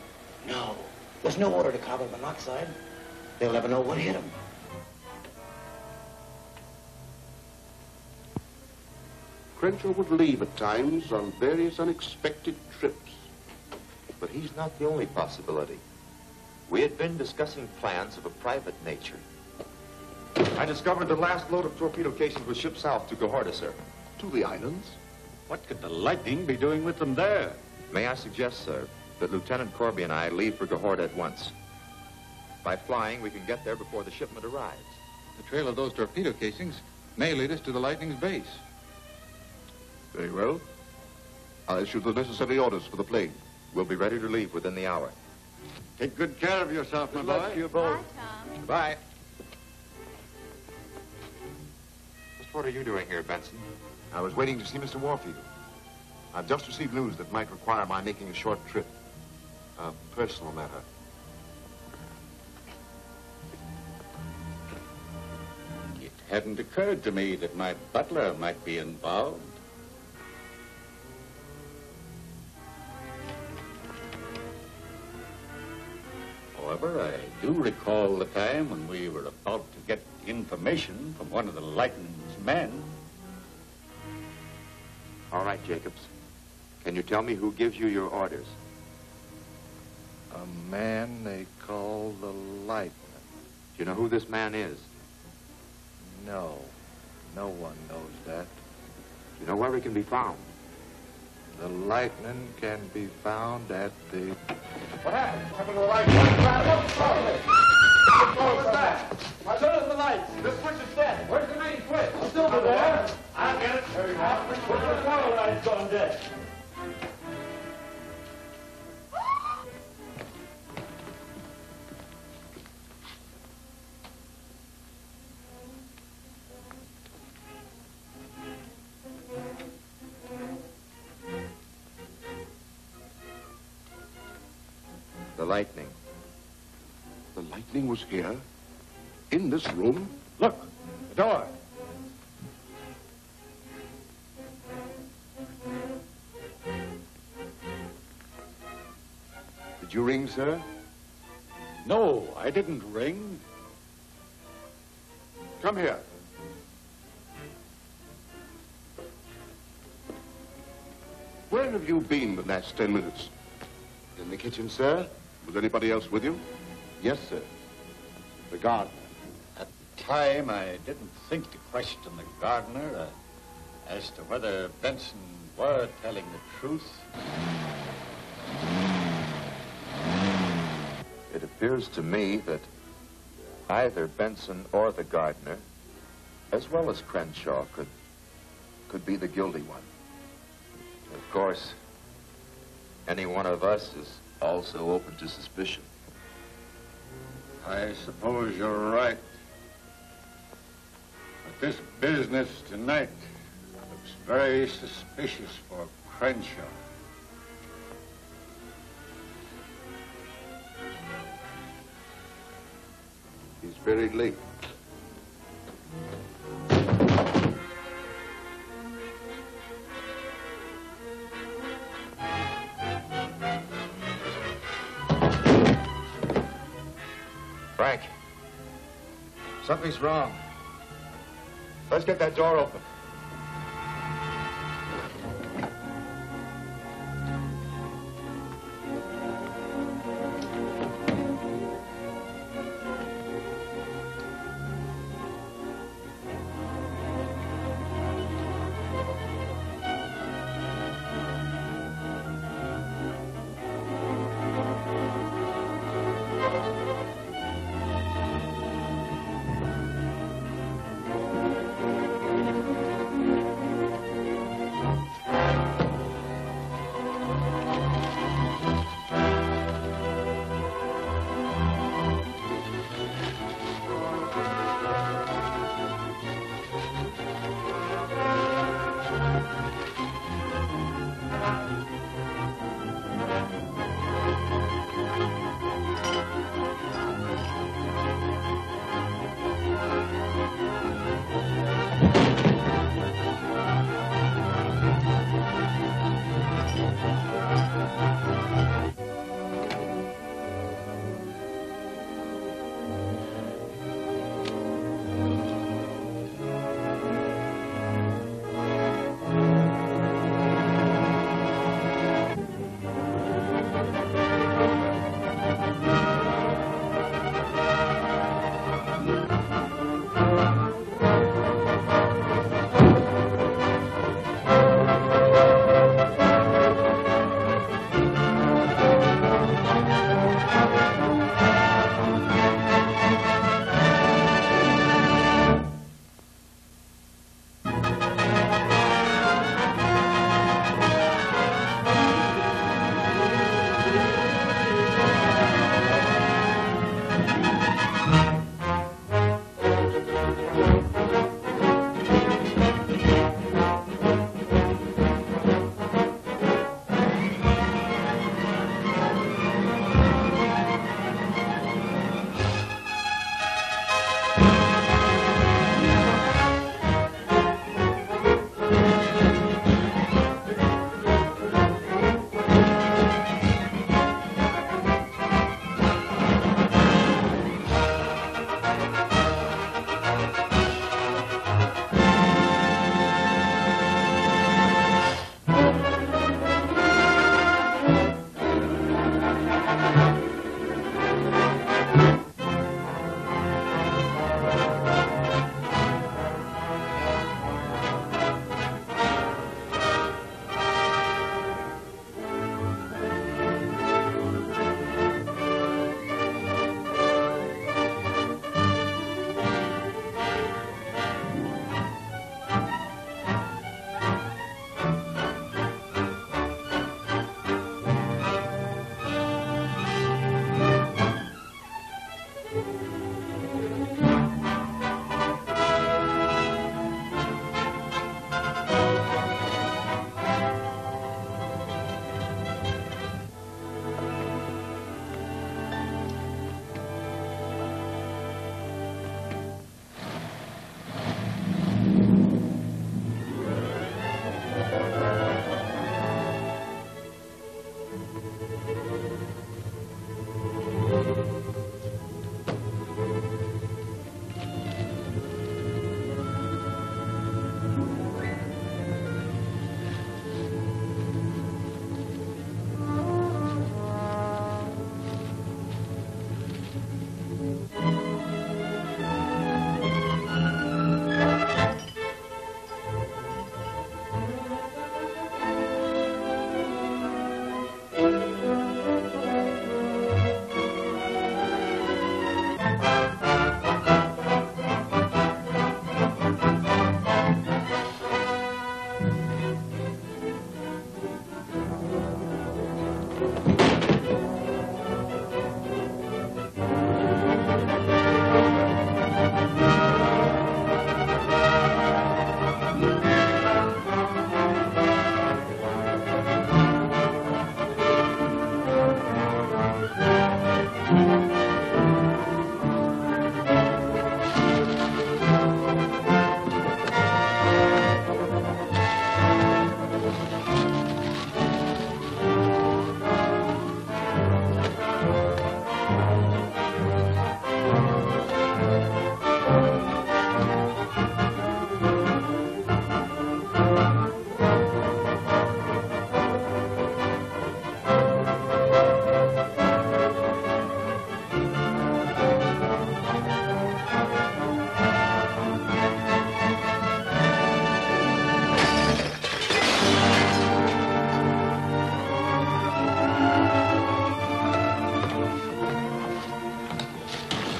No. There's no odor to carbon monoxide. They'll never know what hit them. Crenshaw would leave at times on various unexpected trips. But he's not the only possibility. We had been discussing plans of a private nature. I discovered the last load of torpedo casings was shipped south to Gahorta, sir. To the islands? What could the Lightning be doing with them there? May I suggest, sir, that Lieutenant Corby and I leave for Gahorta at once. By flying, we can get there before the shipment arrives. The trail of those torpedo casings may lead us to the Lightning's base. Very well. I'll issue the necessary orders for the plane. We'll be ready to leave within the hour. Take good care of yourself, my Good luck boy. to you both. Bye. Just what are you doing here, Benson? I was waiting to see Mr. Warfield. I've just received news that might require my making a short trip. A personal matter. It hadn't occurred to me that my butler might be involved. However, I do recall the time when we were about to get information from one of the Lightning's men. All right, Jacobs. Can you tell me who gives you your orders? A man they call the Lightning. Do you know who this man is? No, no one knows that. Do you know where he can be found? The Lightning can be found at the... What happened? What happened to the lights? What was that? Turn off the lights. The switch is dead. Where's the main switch? It's over there. I'll get it. There you go. Where's the power line's gone dead? The Lightning. The Lightning was here? In this room? Look, the door. Did you ring, sir? No, I didn't ring. Come here. Where have you been the last 10 minutes? In the kitchen, sir? Was anybody else with you? Yes, sir. The gardener. At the time, I didn't think to question the gardener as to whether Benson were telling the truth. It appears to me that either Benson or the gardener, as well as Crenshaw, could be the guilty one. Of course, any one of us is also open to suspicion. I suppose you're right. But this business tonight looks very suspicious for Crenshaw. He's very late. Frank, something's wrong. Let's get that door open.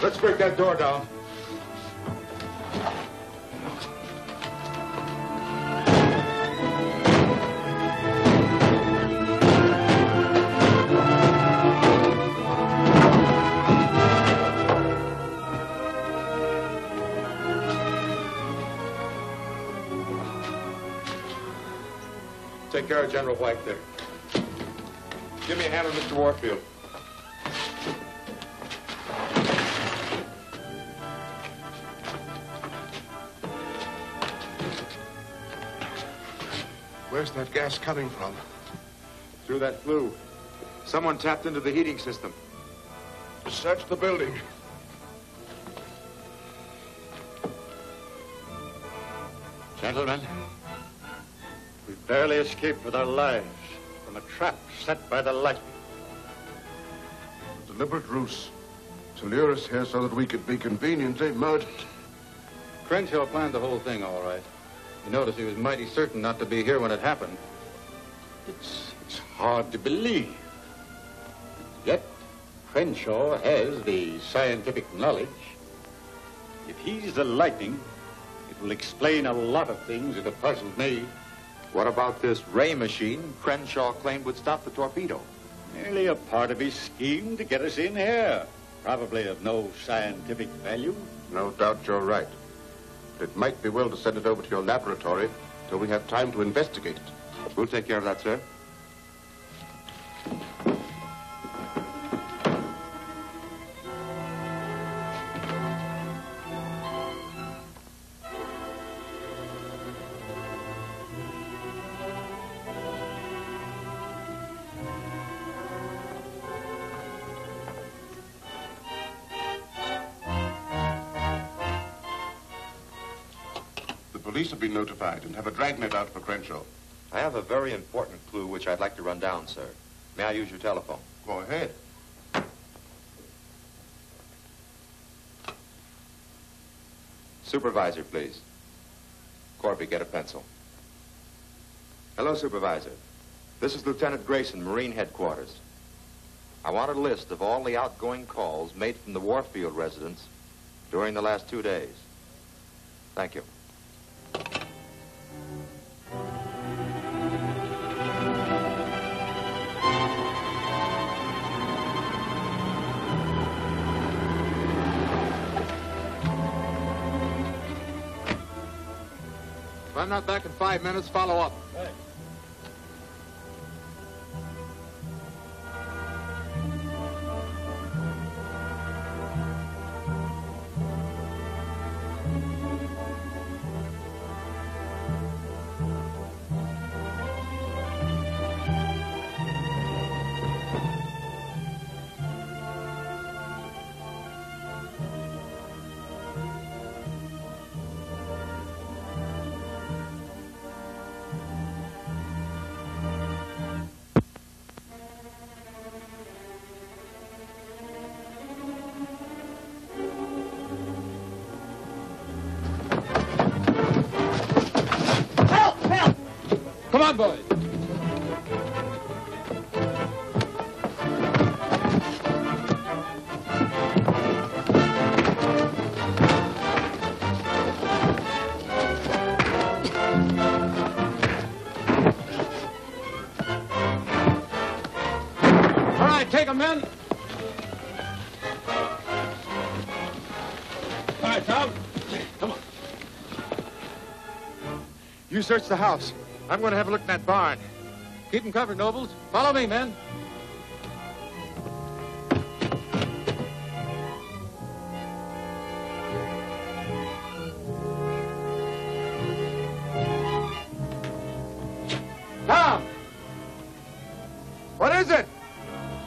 Let's break that door down. Take care of General White there. Give me a hand on Mr. Warfield. Where's that gas coming from? Through that flue. Someone tapped into the heating system. Search the building. Gentlemen, we barely escaped with our lives from a trap set by the lightning. A deliberate ruse to lure us here so that we could be conveniently murdered. Crenshaw planned the whole thing, all right. You notice he was mighty certain not to be here when it happened. It's hard to believe. Yet, Crenshaw has the scientific knowledge. If he's the lightning, it will explain a lot of things that have puzzled me. What about this ray machine Crenshaw claimed would stop the torpedo? Merely a part of his scheme to get us in here. Probably of no scientific value. No doubt you're right. It might be well to send it over to your laboratory till we have time to investigate it. We'll take care of that, sir. The police have been notified and have a dragnet out for Crenshaw. I have a very important clue which I'd like to run down, sir. May I use your telephone? Go ahead. Supervisor, please. Corby, get a pencil. Hello, Supervisor. This is Lieutenant Grayson, Marine Headquarters. I want a list of all the outgoing calls made from the Warfield residence during the last 2 days. Thank you. If I'm not back in 5 minutes, follow up. Hey. Come on, boys. All right, take them, men. All right, Tom. Come on. You search the house. I'm going to have a look in that barn. Keep them covered, Nobles. Follow me, men. Tom! What is it?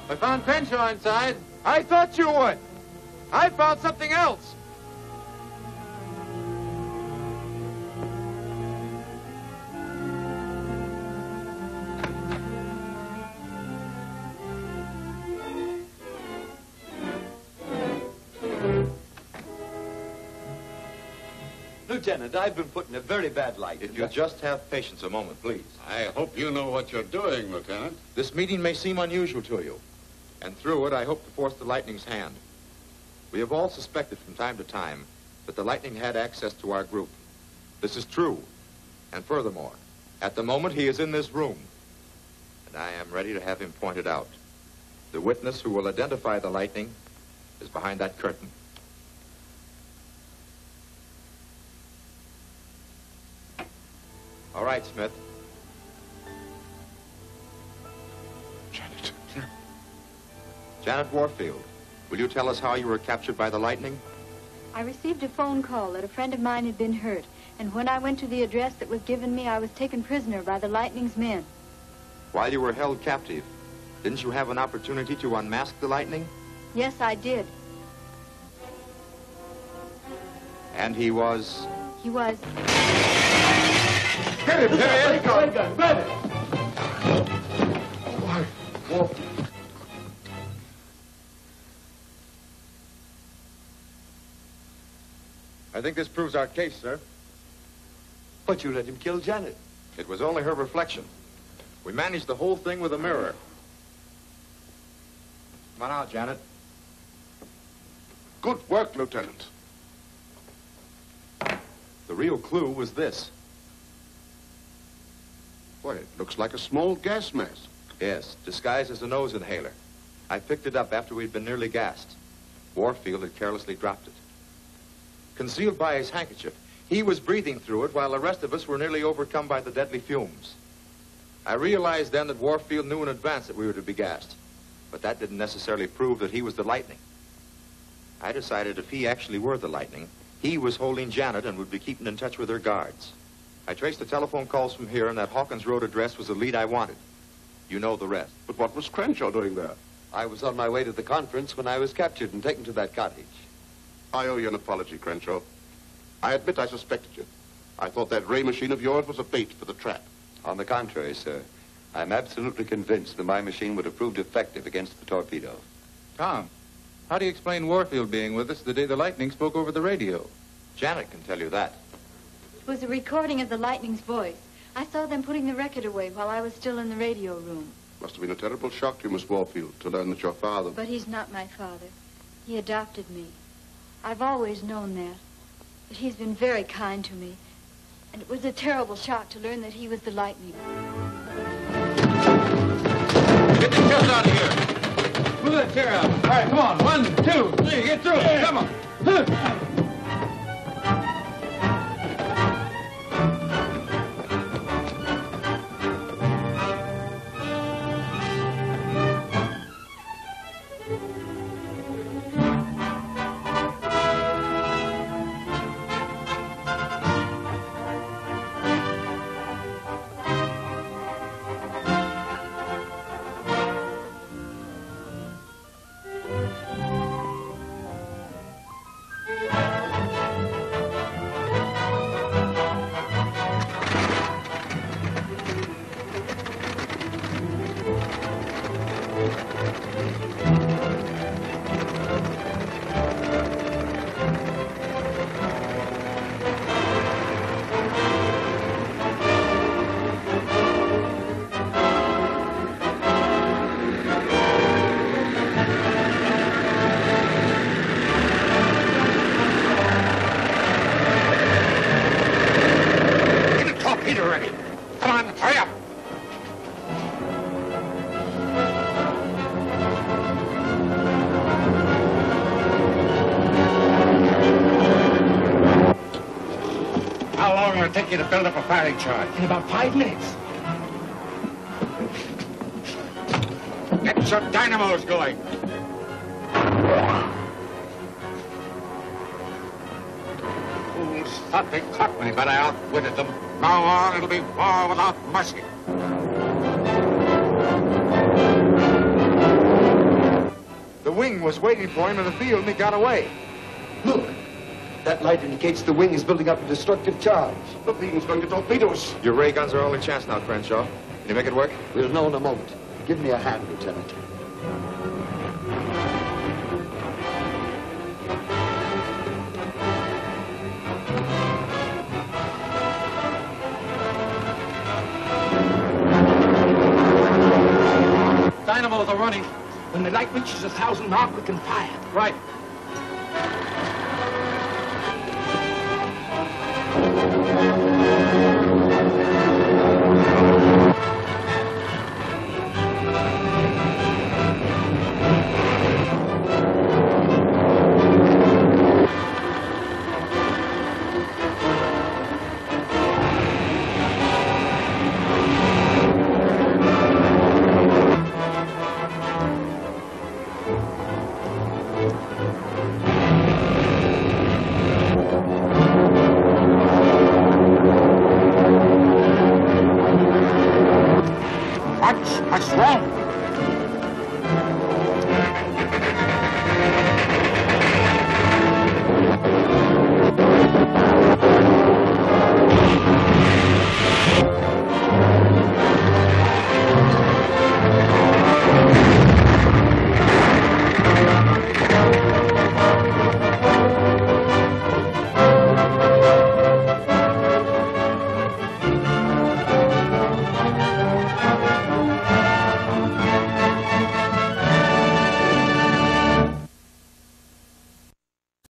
I found Crenshaw inside. I thought you would. I found something else. Lieutenant, I've been put in a very bad light. If you'll just have patience a moment, please. I hope you know what you're doing, Lieutenant. This meeting may seem unusual to you, and through it I hope to force the Lightning's hand. We have all suspected from time to time that the Lightning had access to our group. This is true, and furthermore, at the moment he is in this room, and I am ready to have him pointed out. The witness who will identify the Lightning is behind that curtain. All right, Smith. Janet. Janet Warfield, will you tell us how you were captured by the Lightning? I received a phone call that a friend of mine had been hurt, and when I went to the address that was given me, I was taken prisoner by the Lightning's men. While you were held captive, didn't you have an opportunity to unmask the Lightning? Yes, I did. And he was... He was... Get him! There he is! Grab it! Grab it! Why, Warfield. I think this proves our case, sir. But you let him kill Janet. It was only her reflection. We managed the whole thing with a mirror. Come on out, Janet. Good work, Lieutenant. The real clue was this. Why, it looks like a small gas mask. Yes, disguised as a nose inhaler. I picked it up after we'd been nearly gassed. Warfield had carelessly dropped it. Concealed by his handkerchief, he was breathing through it while the rest of us were nearly overcome by the deadly fumes. I realized then that Warfield knew in advance that we were to be gassed, but that didn't necessarily prove that he was the Lightning. I decided if he actually were the Lightning, he was holding Janet and would be keeping in touch with her guards. I traced the telephone calls from here, and that Hawkins Road address was the lead I wanted. You know the rest. But what was Crenshaw doing there? I was on my way to the conference when I was captured and taken to that cottage. I owe you an apology, Crenshaw. I admit I suspected you. I thought that ray machine of yours was a bait for the trap. On the contrary, sir. I'm absolutely convinced that my machine would have proved effective against the torpedo. Tom, how do you explain Warfield being with us the day the Lightning spoke over the radio? Janet can tell you that. It was a recording of the Lightning's voice. I saw them putting the record away while I was still in the radio room. Must have been a terrible shock to you, Miss Warfield, to learn that your father... But he's not my father. He adopted me. I've always known that. But he's been very kind to me. And it was a terrible shock to learn that he was the Lightning. Get the chest out of here. Move that chair out. All right, come on. 1, 2, 3. Get through it. Come on. will it take you to build up a firing charge? In about 5 minutes. Get your dynamos going. Fools thought they caught me, but I outwitted them. Now on, it'll be war without mercy. The wing was waiting for him in the field and he got away. Look, that light indicates the wing is building up a destructive charge. The beam's going to torpedo us. Your ray guns are our only chance now, Crenshaw. Can you make it work? We'll know in a moment. Give me a hand, Lieutenant. Dynamos are running. When the light reaches 1,000 mark, we can fire. Right.